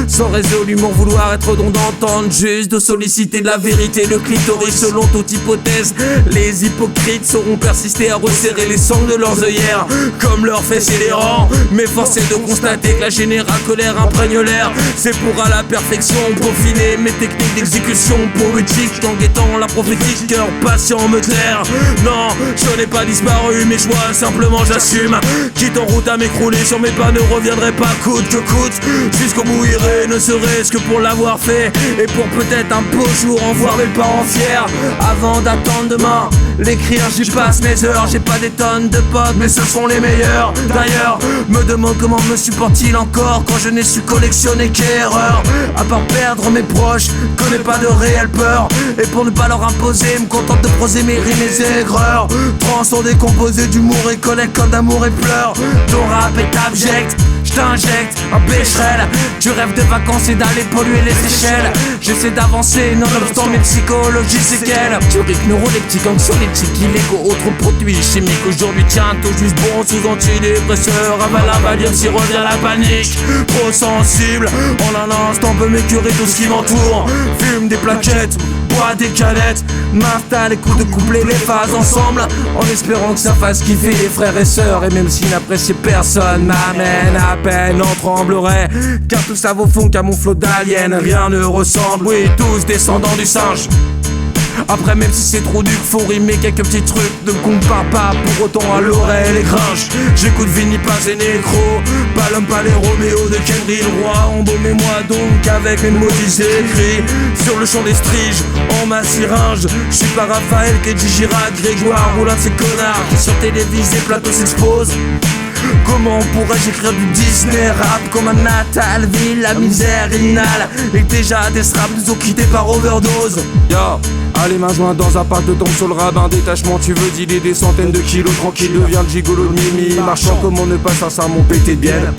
Sans résolument vouloir être redondant, tente juste de solliciter la vérité, le clitoris selon toute hypothèse. Les hypocrites sauront persister à resserrer les sangles de leurs œillères comme leurs fesses et les rangs. Mais force est de constater que la générale colère imprègne l'air. C'est pour à la perfection peaufiner mes techniques d'exécution poétique en guettant la prophétique, cœur patient me taire. Non, je n'ai pas disparu, mes choix simplement j'assume. Quitte en route à m'écrouler sur mes pas, ne reviendrai pas coûte que coûte. Jusqu'à jusqu'au bout irai, ne serait-ce que pour l'avoir fait et pour peut-être un beau jour en voir mes parents fiers. Avant d'attendre demain, l'écrire j'y passe mes heures. J'ai pas des tonnes de potes mais ce sont les meilleurs. D'ailleurs, me demande comment me supporte-t-il encore quand je n'ai su collectionner qu'erreur. À part perdre mes proches, connais pas de réelle peur. Et pour ne pas leur imposer, me contente de proser mes rimes et aigreurs. Trans sont décomposés d'humour et collecte comme d'amour et pleurs. Ton rap est abject, j't'injecte un pécherel. Tu rêves de vacances et d'aller polluer les échelles. J'essaie d'avancer nonobstant mes psychologies séquelles. Théorique, neuroleptique, anxiolytique, illégaux, autres produits chimiques. Aujourd'hui tiens tout juste bon sous antidépresseur. Avale un Valium si revient la panique. Trop sensible, en un instant peut m'écurer tout ce qui m'entoure. Fume des plaquettes, bois des canettes. M'installe, écoute de coupler les phases ensemble, en espérant que ça fasse kiffer les frères et sœurs. Et même s'ils n'appréciaient personne, m'amène à peine en tremblerait. Car tout ça vaut fond qu'à mon flot d'aliens, rien ne ressemble. Oui, tous descendants du singe. Après même si c'est trop dur, faut rimer quelques petits trucs. Ne me compare pas pour autant à l'oreille et gringe. J'écoute Vinny Paz et Nécro, pas l'homme, pas les Roméo de Kendrick. Le roi, embaumez-moi donc avec mes maudits écrits. Sur le champ des striges, en ma syringe. J'suis pas Raphaël, Kedji Girac, Grégoire ou l'un de ces connards qui sur télévisé plateau s'exposent. Comment pourrais-je écrire du Disney rap comme un Natalville, la misère inhale. Et déjà des straps nous ont quittés par overdose. Yo, allez main jointe dans un parc de tombe sur le rabbin. Détachement, tu veux dealer des centaines de kilos. Tranquille, devient le gigolo de Mimi. Marchant comme on ne passe à ça, mon pété de bielle.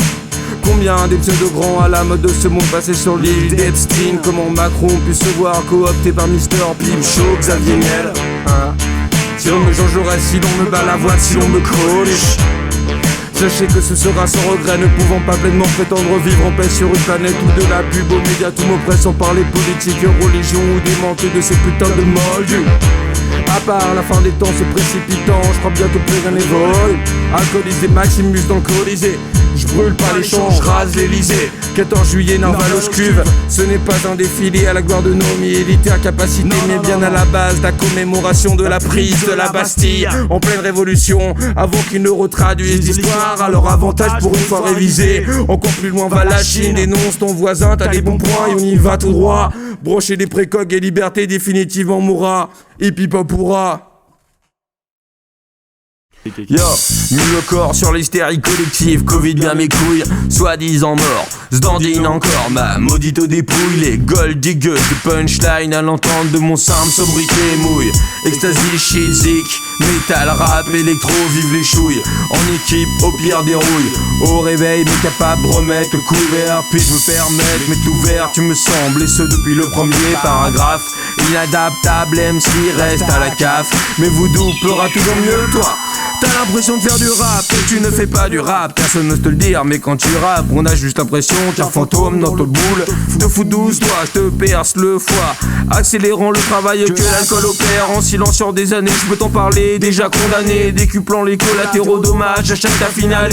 Combien des pseudo-grands à la mode de ce monde passé sur l'île d'Epstein. Comment Macron puisse se voir coopté par Mister Pim Show, Xavier Niel. Si l'on me Jean Jaurès, si l'on me bat la voix, si l'on me coliche. Sachez que ce sera sans regret, ne pouvant pas pleinement prétendre vivre en paix sur une planète où de la pub aux médias tout m'oppresse, sans parler politique, religion ou des manques de ces putains de moldus. À part la fin des temps se précipitant, je crois bientôt plus rien n'évolue. Alcoolisé, Maximus dans le Colisée. Je brûle pas les champs, je rase l'Elysée. 14 juillet, Narvalos cuve. Ce n'est pas un défilé à la gloire de nos militaires capacités, mais bien à la base la commémoration de la prise de la Bastille en pleine révolution, avant qu'ils ne retraduisent l'histoire à leur avantage pour une fois révisée. Encore plus loin va la Chine, dénonce ton voisin, t'as des bons points et on y va tout droit. Brocher des précoques et liberté définitivement mourra. Hippie pas pourra. Yo, mis le corps sur l'hystérie collective, Covid bien mes couilles, soi-disant mort, s'dandine encore ma maudite dépouille. Les gold diggers de punchline à l'entente de mon simple sobriquet mouille. Ecstasy, shit, zik, métal, rap, électro, vive les chouilles. En équipe, au pire des rouilles. Au réveil, mais capable de remettre le couvert. Puis-je me permettre, m'être ouvert, tu me sembles, et ce depuis le premier paragraphe. Inadaptable, MC reste à la CAF, mais Voodoo pleura toujours mieux que toi. T'as l'impression de faire du rap et tu ne fais pas du rap. Personne n'ose te le dire, mais quand tu rappes, on a juste l'impression qu'un fantôme dans ton boule te fout 12 doigts, je te perce le foie. Accélérant le travail que l'alcool opère. En silence sur des années, je peux t'en parler. Déjà condamné, décuplant les collatéraux dommages à chaque ta finale.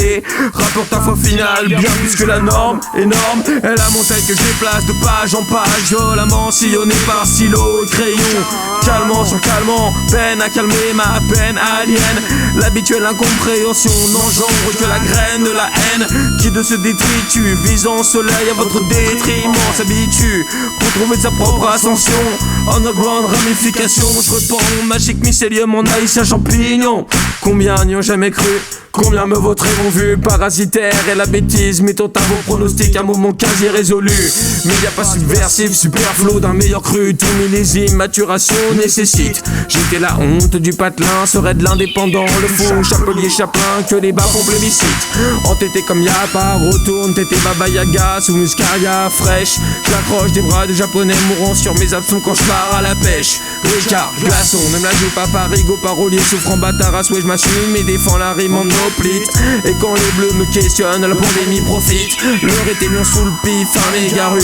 Rapporte ta foi finale, bien plus que la norme. Énorme est la montagne que je déplace de page en page, violemment sillonnée par stylo et crayon. Calmant sur calmant, peine à calmer ma peine alien. L'habituelle incompréhension n'engendre que la graine de la haine qui de ce détritus visant au soleil à votre détriment s'habitue pour trouver sa propre ascension. Underground ramification, je repends mon magique mycélium en haïtien champignon. Combien n'y ont jamais cru? Combien me vautrés m'ont vu parasitaire et la bêtise mettant à vos pronostics un moment quasi résolu. Mais y a pas subversif, superflu d'un meilleur cru. Tout millésime, maturation nécessite. J'étais la honte du patelin, serait de l'indépendant, le faux chapelier chaplain que les bas font plébiscite. Entêté comme y'a pas, retourne, tété Baba Yaga sous muscaria fraîche. J'accroche des bras de japonais mourant sur mes absents quand je pars à la pêche. Ricard, glaçon, même la joue pas parigo, parolier souffrant bâtard à souhait, je m'assume et défends la rime en et quand les bleus me questionnent, la pandémie profite. L'heure était bien sous le pif, un méga rhume.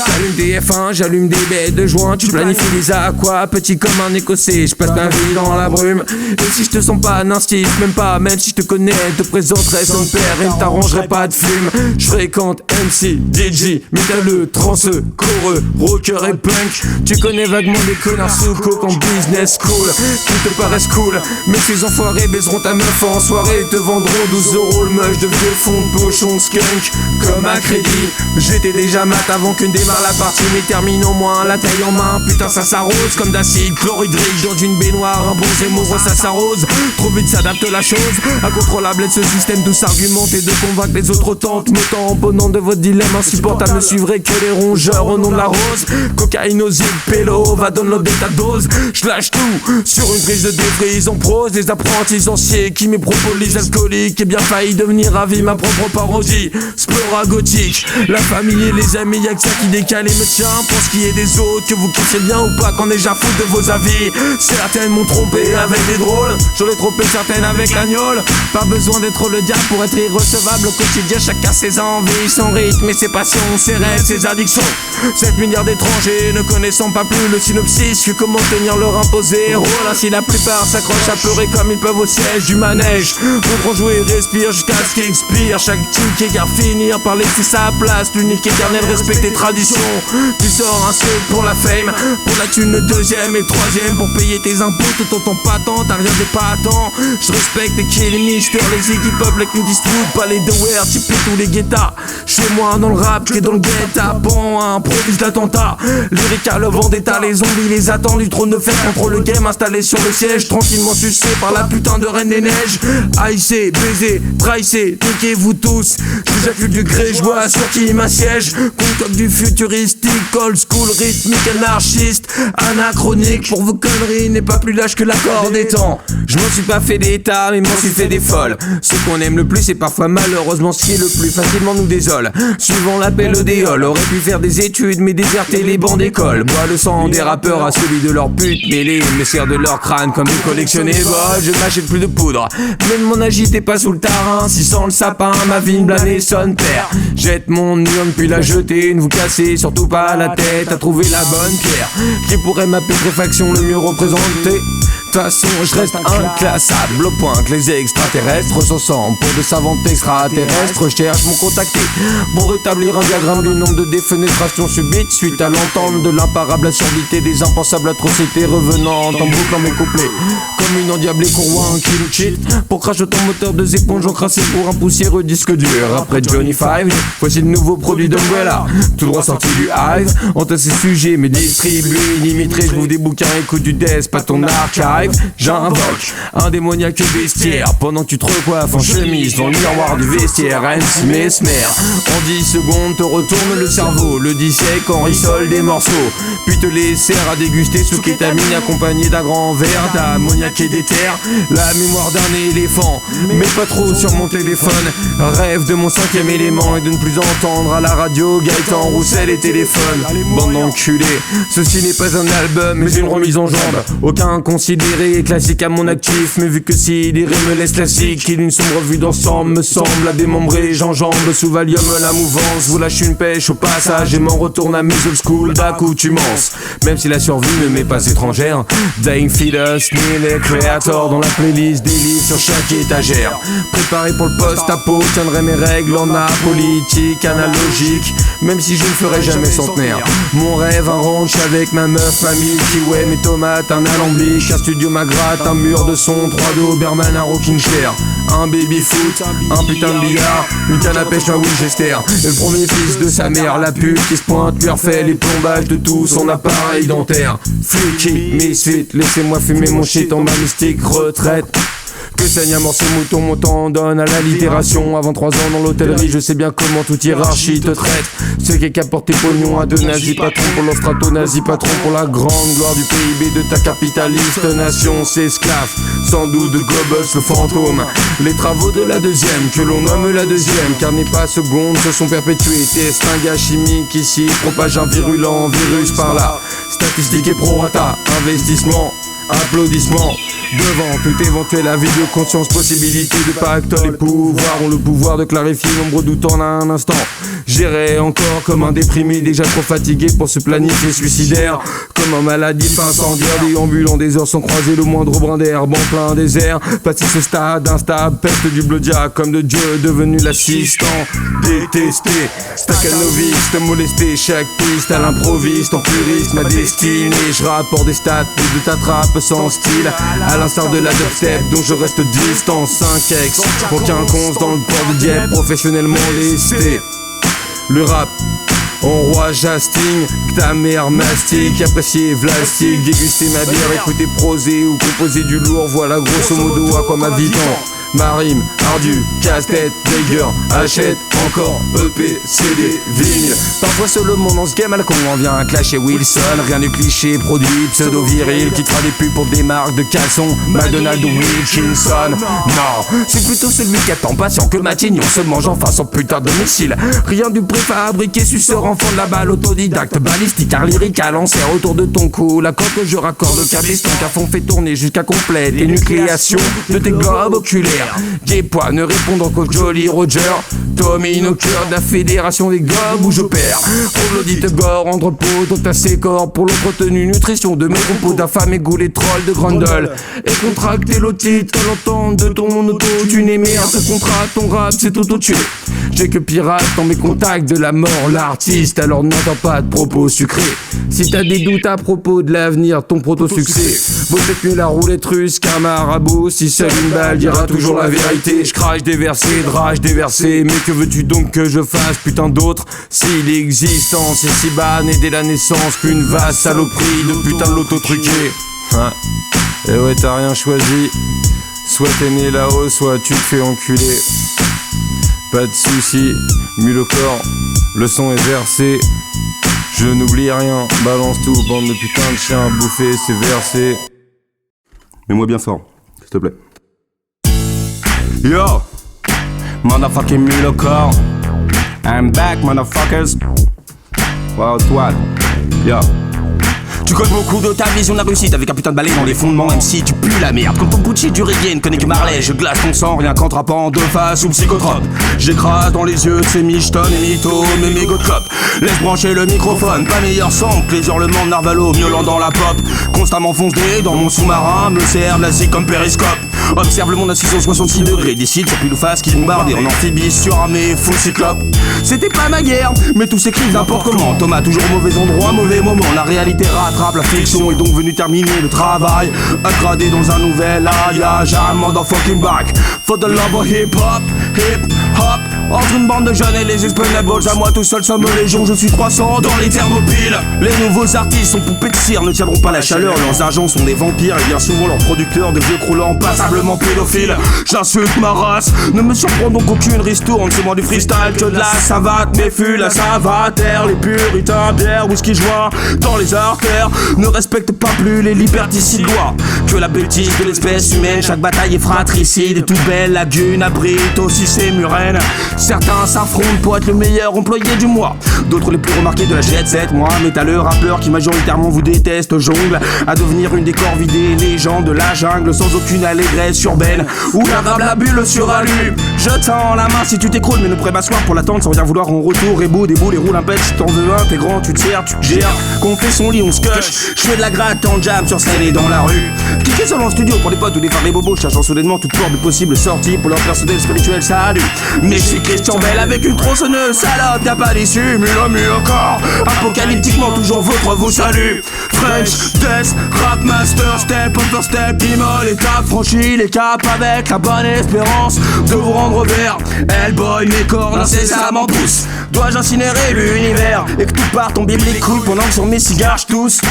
J'allume des F1, j'allume des bêtes de joint. Tu planifies des aquas, petit comme un écossais. Je passe ma vie dans la brume. Et si je te sens pas d'instinct, même si je te connais, te présenterai son père et ne t'arrangerai pas de fume. Je fréquente MC, DJ, métalleux, transeux, choreux, rocker et punk. Tu connais vaguement des connards sous coke en business school qui te paraissent cool, mais ces enfoirés baiseront ta meuf en soirée et te vendront 12 € le mush de vieux fond de pochon skunk comme à crédit. J'étais déjà mat avant qu'une démarre la partie, mais termine au moins la taille en main. Putain ça s'arrose comme d'acide chlorhydrique dans une baignoire. Un bon zémour ça s'arrose, trop vite s'adapte la chose. Incontrôlable est ce système douce argumenté de convaincre les autres autant. M'autant opponent de votre dilemme insupportable, ne suivrai que les rongeurs au nom de la rose. Cocaïnoside, pélo, va downloader ta dose. Je lâche tout sur une prise de déprise en prose. Les apprentis anciens qui mépropolisent alcooliques et bien failli devenir ravi ma propre parodie. Splora gothique, la famille et les amis, y'a que ça qui décale et me tient. Pour ce qui est des autres, que vous kiffiez bien ou pas, qu'on est déjà foutu de vos avis. Certaines m'ont trompé avec des drôles, j'en ai trompé certaines avec l'agnole. Pas besoin d'être le diable pour être irrecevable au quotidien. Chacun ses envies, son rythme et ses passions, ses rêves, ses addictions. 7 milliards d'étrangers ne connaissant pas plus le synopsis que comment tenir leur imposé rôle. Ainsi la plupart s'accrochent à pleurer comme ils peuvent au siège du manège. D'autres ont joué et respirent jusqu'à ce qu'ils expirent. Chaque ticket car finir par laisser sa place. L'unique éternel respect des traditions. Tu sors un seul pour la fame, pour la thune le deuxième et le troisième, pour payer tes impôts tout autant pas tant. T'as rien d'épatant. Je respecte et qui est les mystères, les équipes peuple avec une distribute, pas les deware, type tous les guettas. Chez moi dans le rap, qui est dans le guet-apens, improvise l'attentat. Lyrica, le vendetta, les zombies les attendent du trône de fer contre le game installé sur le siège, tranquillement sucé par la putain de reine des neiges. Haïssez, baisez, trahissez, niquez-vous tous. J'accuse du gré, je vois sur qui m'assiège. Concocte du futuristique, old school, rythmique, anarchiste, anachronique. Pour vos conneries, n'est pas plus lâche que l'accord des temps. Je m'en suis pas fait d'état, mais m'en suis fait des folles. Ce qu'on aime le plus et parfois malheureusement ce qui est le plus facilement nous désole. Suivant l'appel au déol, aurait pu faire des études mais déserter les bancs d'école. Bois le sang des rappeurs à celui de leur pute, mêlé me sert de leur crâne comme des collectionnés. Je m'achète plus de poudre, même mon agité pas sous le tarin. Si sans le sapin, ma vie blanée sonne père. Jette mon urne puis la jeter, ne vous cassez surtout pas la tête à trouver la bonne pierre qui pourrait ma pétréfaction le mieux représenter. De toute façon je reste inclassable au point que les extraterrestres s'ensemble pour de savantes extraterrestres cherchent mon contacté pour rétablir un diagramme du nombre de défenestrations subites suite à l'entente de l'imparable absurdité des impensables atrocités revenant en boucle en mes couplets. Comme une endiablée courroie, un kilo de shit pour cracher ton moteur de éponges encrassé pour un poussiéreux disque dur. Après Johnny Five, voici le nouveau produit d'Umbrella, tout droit sorti du Hive. Entre ces sujets mais distribués, limiterés, je vous des bouquins, écoute du death, pas ton archive. J'invoque un démoniaque bestiaire pendant que tu te recoiffes en chemise dans le miroir du vestiaire. MC Mesmer, en 10 secondes te retourne le cerveau, le dissèque en rissole des morceaux, puis te les sert à déguster sous kétamine accompagné d'un grand verre d'ammoniaque et d'éther. La mémoire d'un éléphant, mais pas trop sur mon téléphone. Rêve de mon 5e élément et de ne plus entendre à la radio Gaëtan Roussel et téléphone. Bande d'enculés, ceci n'est pas un album mais une remise en jambe. Aucun considéré classique à mon actif, mais vu que si les rimes me laissent classique, et d'une sombre vue d'ensemble me semble à démembrer. J'enjambe sous Valium la mouvance, vous lâche une pêche au passage et m'en retourne à mes old school d'accoutumance. Même si la survie ne m'est pas étrangère, Dying Fetus, ni les créateurs dans la playlist des livres sur chaque étagère. Préparé pour le post-apo, tiendrai mes règles en apolitique, analogique, même si je ne ferai jamais centenaire. Mon rêve, un ranch avec ma meuf, ma Milky Way, mes tomates, un alambic, un studio, ma gratte, un mur de son, 3 de Oberman, un rocking chair, un baby foot, un putain de billard, une canne à pêche à Winchester. Et le premier fils de sa mère, la pute qui se pointe, lui refait les plombages de tout son appareil dentaire. Freaky, misfit, laissez-moi fumer mon shit en ma mystique retraite. Que saigne un morceau mouton, mon temps donne à l'allitération. Avant 3 ans dans l'hôtellerie, je sais bien comment toute hiérarchie te traite. Ce qui est qu'apporter pognon à 2 nazis patrons pour leur strato nazi patron, pour la grande gloire du PIB de ta capitaliste nation. C'est esclave, sans doute de Goebbels le fantôme. Les travaux de la deuxième, que l'on nomme la deuxième, car n'est pas seconde, se sont perpétués. Test, un gars chimique ici, propage un virulent virus par là. Statistique et prorata, investissement applaudissements devant tout éventuel avis de conscience, possibilité de pacte. Les pouvoirs ont le pouvoir de clarifier nombre doutes en un instant. J'irai encore comme un déprimé déjà trop fatigué pour se planifier suicidaire. Comme un maladif incendiaire, déambulant des heures sans croiser le moindre brin d'herbe en plein désert. Passé ce stade instable, peste du blodia comme de Dieu devenu l'assistant. Détesté, staccanoviste, molesté, chaque piste à l'improviste, en puriste, ma destinée. Je rapporte des stats de ta trappe sans style, à l'instar de la dubstep dont je reste distant. 5 ex, aucun cons dans le port de Dieppe, professionnellement lesté. Le rap en roi Jasting, que ta mère mastique, apprécier Vlastic, déguster ma bière, écouter proser ou composer du lourd, voilà grosso modo à quoi ma vie tend. Ma rime, ardu, casse-tête, dagger, achète encore EP, CD, vinyle. Parfois seulement dans ce game à la con on vient à clasher Wilson. Rien de cliché, produit pseudo-viril qui te fera des pubs pour des marques de caleçon, McDonald's ou Wilkinson. Non, c'est plutôt celui qui attend patient que Matignon se mange enfin son putain de missile. Rien du préfabriqué, suceur enfant de la balle, autodidacte, balistique, art lyrique à lancer autour de ton cou. La corde que je raccorde au cabeston qu'à fond fait tourner jusqu'à complète énucléation de tes globes oculaires. Guépois ne répondant qu'au Jolly Roger. Tommy au cœur de la fédération des gobes où j'opère. Troglodyte gore, entrepôt, dans ta sécor pour l'entretenue, nutrition de mes compos d'infâme et les trolls de Grundle. Et contracter l'otite à l'entente de ton auto. Tu n'es merde, ce contrat, ton rap c'est auto-tué. J'ai que pirate dans mes contacts de la mort, l'artiste, alors n'entends pas de propos sucrés. Si t'as des doutes à propos de l'avenir, ton proto-succès vaut peut-être mieux la roulette russe qu'un marabout. Si seule une balle dira toujours la vérité, je crache des versets, de rage déversée. Mais que veux-tu donc que je fasse, putain d'autre? Si l'existence est si bas, née dès la naissance, qu'une vaste saloperie de putain de l'auto truqué. Hein? Et ouais, t'as rien choisi. Soit t'es né là-haut, soit tu te fais enculer. Pas de soucis, mule au corps, le son est versé. Je n'oublie rien, balance tout, bande de putain de chiens, bouffer, c'est versé. Mets-moi bien fort, s'il te plaît. Yo, motherfucking mule au corps. I'm back, motherfuckers. Wow, toi. Yo. Tu codes beaucoup de ta vision de la réussite avec un putain de balai dans les fondements. Même si tu pues la merde comme ton Gucci du reggae, ne connais que Marley. Je glace ton sang rien qu'en trappant de face ou psychotrope. J'écrase dans les yeux de ces michetonnes et mythos, mes mégots de clopes. Laisse brancher le microphone, pas meilleur son que les hurlements de Narvalo, miaulant dans la pop. Constamment foncé dans mon sous-marin, me sert de la zik comme périscope. Observe le monde à 666 degrés, décide sur pile ou face qui bombardait en amphibie surarmé, full cyclope. C'était pas ma guerre, mais tous s'écrivent n'importe comment. Thomas toujours au mauvais endroit, mauvais moment. La réalité rattrape la fiction est donc venue terminer le travail. Upgradé dans un nouvel alliage, I'm on the fucking back. For the love of hip hop, entre une bande de jeunes et les expendables, à moi tout seul sommes légion, je suis 300 dans les thermopiles. Les nouveaux artistes sont poupées de cire, ne tiendront pas la chaleur, leurs agents sont des vampires et bien souvent leurs producteurs de vieux croulants passablement pédophiles. J'insulte ma race, ne me surprend donc aucune ristourne, c'est moins du freestyle que de la savate. Méfie la savataire, les puritains bière, whisky joint dans les artères ne respectent pas plus les liberticides lois que la bêtise de l'espèce humaine. Chaque bataille est fratricide et toute belle lagune abrite aussi ses murènes. Certains s'affrontent pour être le meilleur employé du mois, d'autres les plus remarqués de la jet set. Moi, métalleux, rappeur qui majoritairement vous déteste, jongle à devenir une des corvidés légende de la jungle sans aucune allégresse urbaine ou la bulle sur alu. Je tends la main si tu t'écroules, mais ne pourrais m'asseoir pour l'attendre sans rien vouloir en retour. Et bout des boules et roule un pet si t'en veux un, t'es grand, tu te sers, tu te gères. Qu'on fait son lit, on se coche. Je fais de la gratte en jam sur scène et dans la rue. Kicker seul en studio pour des potes ou des farés bobos, cherchant soudainement toute porte de possible sortie pour leur personnel spirituel, salut. Mais je suis Christian Bell avec une tronçonneuse salope, y'a pas d'issue, mule au corps. Apocalyptiquement toujours votre vous salue. French, Death, Rap Master, Step over step, immole étape, franchis les caps avec la bonne espérance de vous rendre vert. Hellboy, mes cordes incessamment poussent. Dois-je incinérer l'univers et que tout part en biblique cool pendant que sur mes cigares j'tousse?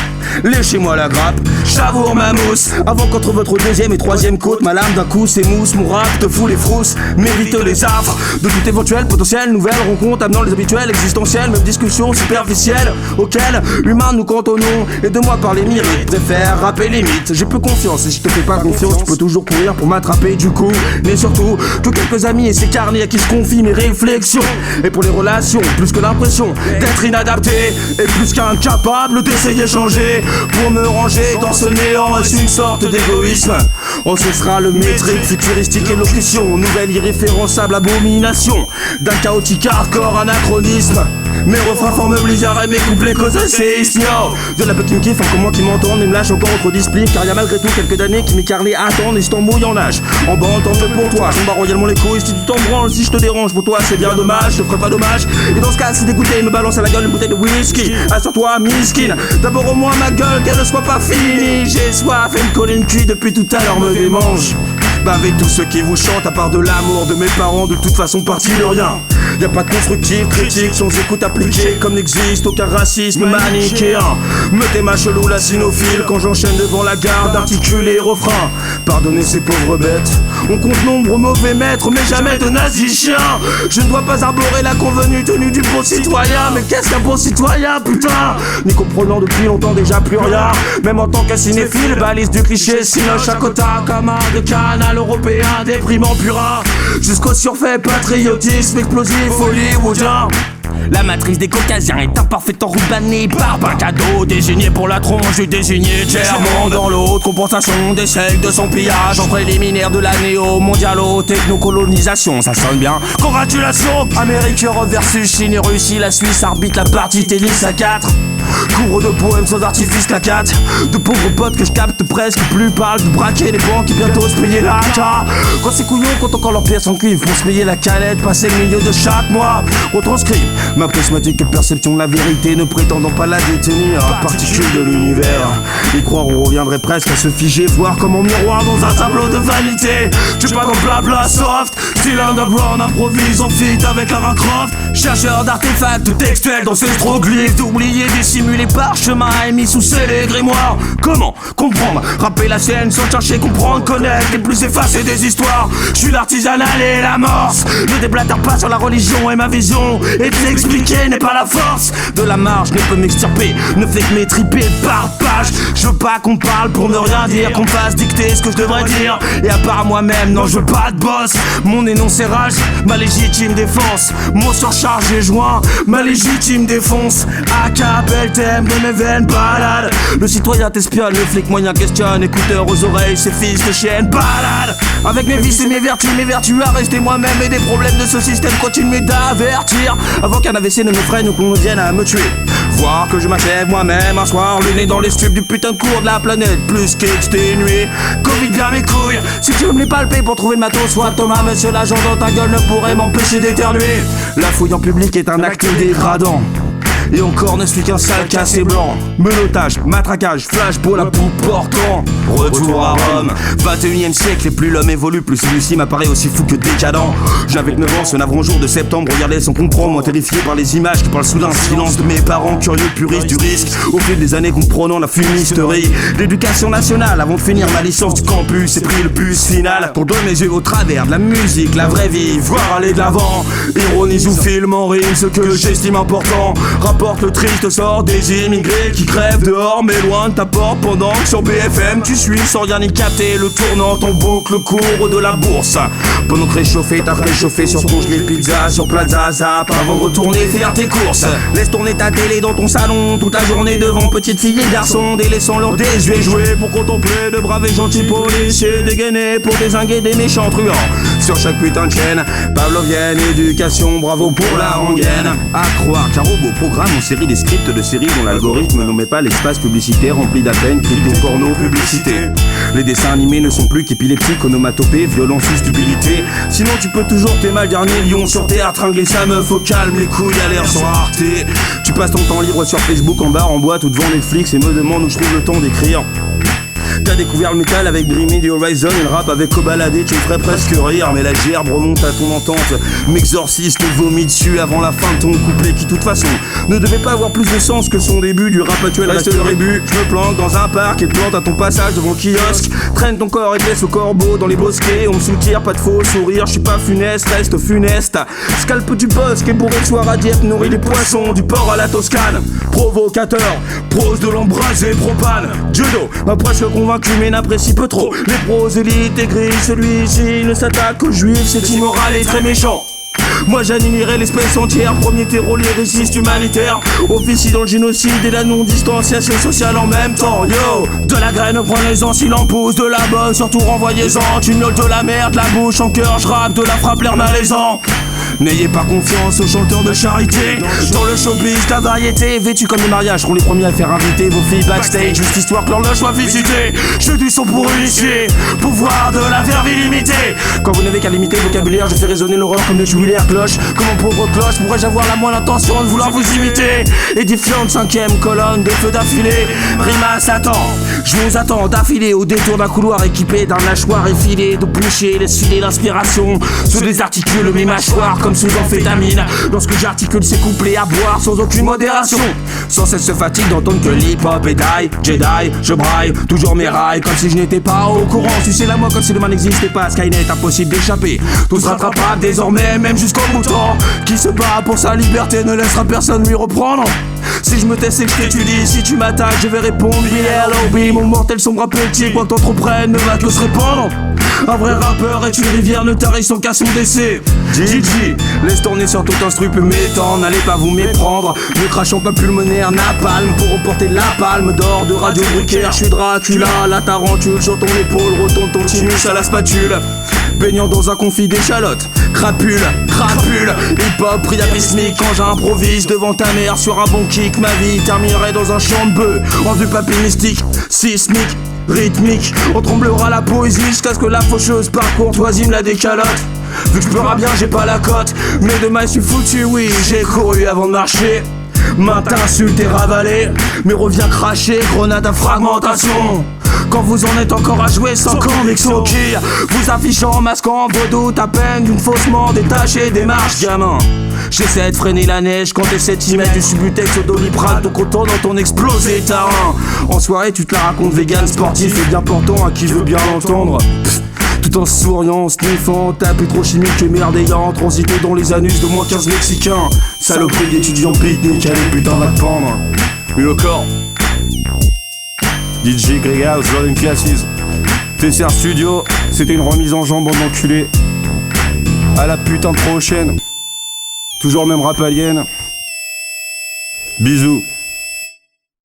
Léchez-moi la grappe, j'avoue ma mousse avant qu'entre votre deuxième et troisième côte ma lame d'un coup s'émousse. Mon rap te fout les frousses, mérite évite les affres de toute éventuelle potentielle nouvelle rencontre amenant les habituels existentiels, même discussions superficielles auxquelles humains nous cantonnons. Et de moi par les mérites, préfère rapper les mythes. J'ai peu confiance et si je te fais pas confiance, tu peux toujours courir pour m'attraper du coup. Mais surtout que quelques amis et ces carnets à qui je confie mes réflexions. Et pour les relations, plus que l'impression d'être inadapté et plus qu'incapable d'essayer de changer pour me ranger dans ce néant, est-ce une sorte d'égoïsme? Oh, ce sera le métrique futuristique élocution, nouvelle irréférençable abomination d'un chaotique hardcore anachronisme. Mes refrains forment blizzard et mes couplets causent séisme. De la peu qui me kiffe, encore moins qui m'entendent et me lâche encore autre display. Car y'a malgré tout quelques d'années qui m'écarlent attendent et s'en mouillent en nage. En bande, tant fait pour toi, j'en bats royalement les couilles. Si tu t'en branles, si je te dérange, pour toi c'est bien dommage, je te ferai pas dommage. Et dans ce cas, si dégoûté, me balance à la gueule une bouteille de whisky. Assure-toi, miskin, d'abord au moins ma gueule, qu'elle ne soit pas finie. J'ai soif et une colline cuite depuis tout à l'heure me démange. Avec tous ceux qui vous chantent à part de l'amour de mes parents, de toute façon parti de rien. Y'a pas de constructif, critique, sans écoute appliquée. Comme n'existe aucun racisme manichéen. Mettez ma chelou la cynophile quand j'enchaîne devant la garde, articulé et refrain. Pardonnez ces pauvres bêtes, on compte nombre mauvais maîtres, mais jamais de nazis chiens. Je ne dois pas arborer la convenue tenue du bon citoyen. Mais qu'est-ce qu'un bon citoyen, putain? N'y comprenant depuis longtemps déjà plus rien. Même en tant qu'un cinéphile, balise du cliché, sinoche à quota, comme un de canal européen, déprimant purin. Jusqu'au surfait patriotisme explosif hollywoodien. La matrice des caucasiens est un parfait enrubané par un cadeau désigné pour la tronche, désigné clairement dans l'autre. Compensation des secs de son pillage en préliminaire de la néo-mondialo-technocolonisation. Ça sonne bien, congratulations. Amérique, Europe versus Chine et Russie. La Suisse arbitre la partie tennis à 4. Cours de poèmes sans artifice claquate. De pauvres potes que je capte presque plus parlent du braquet des banques et bientôt se payer la K. Quand ces couillons comptent encore leurs pièces en cuivre pour se payer la canette, passer le milieu de chaque mois. Retranscrire ma prismatique perception de la vérité, ne prétendant pas la détenir, particule de l'univers. Y croire on reviendrait presque à se figer, voir comme en miroir dans un tableau de vanité. Tu pas dans blabla soft, style underground, improvise en feat avec Lara Croft. Chercheur d'artefacts textuels dans ces troglyphes, d'oublier dissimulés parchemins émis sous scellés grimoires. Comment comprendre, rapper la scène sans chercher comprendre, connaître les plus effacés des histoires. Je suis l'artisanal et l'amorce, ne déblatère pas sur la religion et ma vision. Et expliquer n'est pas la force de la marge, ne peut m'extirper, ne fait que m'étriper par page. Je veux pas qu'on parle pour ne rien dire, qu'on fasse dicter ce que je devrais dire. Et à part moi-même, non je veux pas de boss. Mon énoncérage, ma légitime défense. Mots surchargés joints, ma légitime défonce. Acapelle thème de mes veines, balade. Le citoyen t'espionne, le flic moyen questionne. Écouteur aux oreilles, ses fils de chienne, balade. Avec mes vices et mes vertus à rester moi-même. Et des problèmes de ce système continuer d'avertir. Avant qu'un AVC ne me freine ou qu'on ne vienne à me tuer. Voir que je m'achève moi-même un soir, le nez dans les stupes du putain de cours de la planète, plus qu'exténué. Covid bien mes couilles, si tu veux me les palper pour trouver le matos, soit Thomas, monsieur l'agent dans ta gueule ne pourrait m'empêcher d'éternuer. La fouille en public est un acte dégradant. Et encore ne suis qu'un sale cassé blanc. Menottage, matraquage, flash, pôle à bout portant. Retour à Rome, 21e siècle et plus l'homme évolue, plus celui-ci m'apparaît aussi fou que décadent. J'avais 9 ans, ce navrant jour de septembre, regardais sans comprendre, moi terrifié par les images qui parlent soudain silence de mes parents, curieux puristes du risque. Au fil des années comprenant la fumisterie, l'éducation nationale, avant de finir ma licence du campus, j'ai pris le bus final pour donner mes yeux au travers de la musique, la vraie vie, voir aller de l'avant. Ironise ou film en rime, ce que j'estime important. Porte le triste sort des immigrés qui crèvent dehors mais loin de ta porte, pendant que sur BFM tu suis sans rien y capter le tournant en boucle cours de la bourse. Pendant que réchauffer t'as réchauffé sur congelé pizza sur Plaza Zap avant de retourner faire tes courses. Laisse tourner ta télé dans ton salon toute la journée devant petites filles et garçons, délaissant leurs désuets jouer pour contempler de braves et gentils policiers dégainés pour dézinguer des méchants truands. Sur chaque putain de chaîne pavlovienne, éducation, bravo pour la rengaine. À croire qu'un robot programme en série des scripts de séries dont l'algorithme ne met pas l'espace publicitaire rempli d'appels, crypto, porno, publicité. Les dessins animés ne sont plus qu'épileptiques, onomatopées, violence ou stupidité. Sinon tu peux toujours tes mal derniers lions sur théâtre, tringler sa meuf au calme, les couilles à l'air sans rareté. Tu passes ton temps libre sur Facebook, en bar, en boîte ou devant Netflix et me demande où je trouve le temps d'écrire. T'as découvert le métal avec Bring the Horizon et le rap avec Cobaladé, tu me ferais presque rire. Mais la gerbe remonte à ton entente, m'exorciste vomit dessus avant la fin de ton couplet qui, de toute façon, ne devait pas avoir plus de sens que son début. Du rap actuel reste le rébut. Je me planque dans un parc et plante à ton passage devant le kiosque. Traîne ton corps et laisse au corbeau dans les bosquets. On me soutire, pas de faux sourire, je suis pas funeste, reste funeste. Scalpe du bosque et bourré de soir à Dieppe, nourrit les poissons du port à la Toscane. Provocateur, prose de l'embrasé propane. Judo m'a presque convaincu mais n'apprécie peu trop les prosélytes aigris. Celui-ci ne s'attaque aux juifs, c'est immoral et très méchant. Moi j'annihilerai l'espèce entière, premier terreau lyriciste humanitaire. Officie dans le génocide et la non-distanciation sociale en même temps. Yo, de la graine prenez-en s'il en pousse, de la bonne surtout renvoyez-en. Tu notes de la merde, la bouche en cœur, je rappe de la frappe l'air malaisant. N'ayez pas confiance aux chanteurs de charité. Dans le showbiz, ta variété, vêtu comme les mariages, seront les premiers à faire inviter vos filles backstage. Juste histoire que l'horloge soit visitée. Je du son pour initier, pouvoir de la verve illimitée. Quand vous n'avez qu'à limiter le vocabulaire, je fais résonner l'horreur comme des jubilaires cloches. Comment pauvre cloche pourrais-je avoir la moindre intention de vouloir vous imiter? Édifiante cinquième colonne de feux d'affilée. Rime à Satan, je vous attends d'affilée au détour d'un couloir équipé d'un mâchoire effilé de boucher, laisse filer l'inspiration sous des articules mes mâchoires comme sous amphétamine. Lorsque j'articule ces couplets à boire sans aucune modération, sans cesse se fatigue d'entendre que l'hip-hop est die, Jedi, je braille toujours mes rails comme si je n'étais pas au courant. Sucez la moi comme si demain n'existait pas. Skynet, impossible d'échapper, tout se rattrapera désormais même jusqu'au mouton. Qui se bat pour sa liberté ne laissera personne lui reprendre. Si je me tais c'est que je t'étudie, si tu m'attaques je vais répondre BLOB. Mon mortel sombre appétit, quoi que t'entreprennes ne va que se répandre. Un vrai rappeur est une rivière, ne tarisse son qu'à son décès. Gigi, laisse tourner sur tout instru peut m'étendre. N'allez pas vous méprendre, ne crachons pas pulmonaire napalm pour remporter la palme d'or de Radio Brucaire. Je suis Dracula, la tarentule sur ton épaule, retourne ton tinus à la spatule. Baignant dans un confit d'échalotes, crapule, hip-hop, priapismique. Quand j'improvise devant ta mère sur un bon kick, ma vie terminerait dans un champ de bœuf, rendu papier mystique, sismique, rythmique. On tremblera la poésie jusqu'à ce que la faucheuse par courtoisie me la décalote. Vu que je pleure bien, j'ai pas la cote, mais demain je suis foutu, oui, j'ai couru avant de marcher. Main t'insulte et ravalé, mais reviens cracher, grenade à fragmentation. Quand vous en êtes encore à jouer sans conviction, qui vous affichant, masquant vos doutes à peine d'une faussement détachée démarche, gamin. J'essaie de freiner la neige quand t'essaies d'y mettre du subutex au doliprane, ton coton dans ton explosé terrain. En soirée tu te la racontes vegan, sportif et bien portant à qui veut bien l'entendre. Tout en souriant, sniffant, ta pétrochimique et merdayant, transité dans les anus de moins 15 Mexicains. Saloperie d'étudiants pique-nique, allez putain va te pendre. Mais le corps DJ Grégaz, Rolling Classes TCR Studio, c'était une remise en jambe en enculé. À la putain de prochaine. Toujours le même rap alien. Bisous.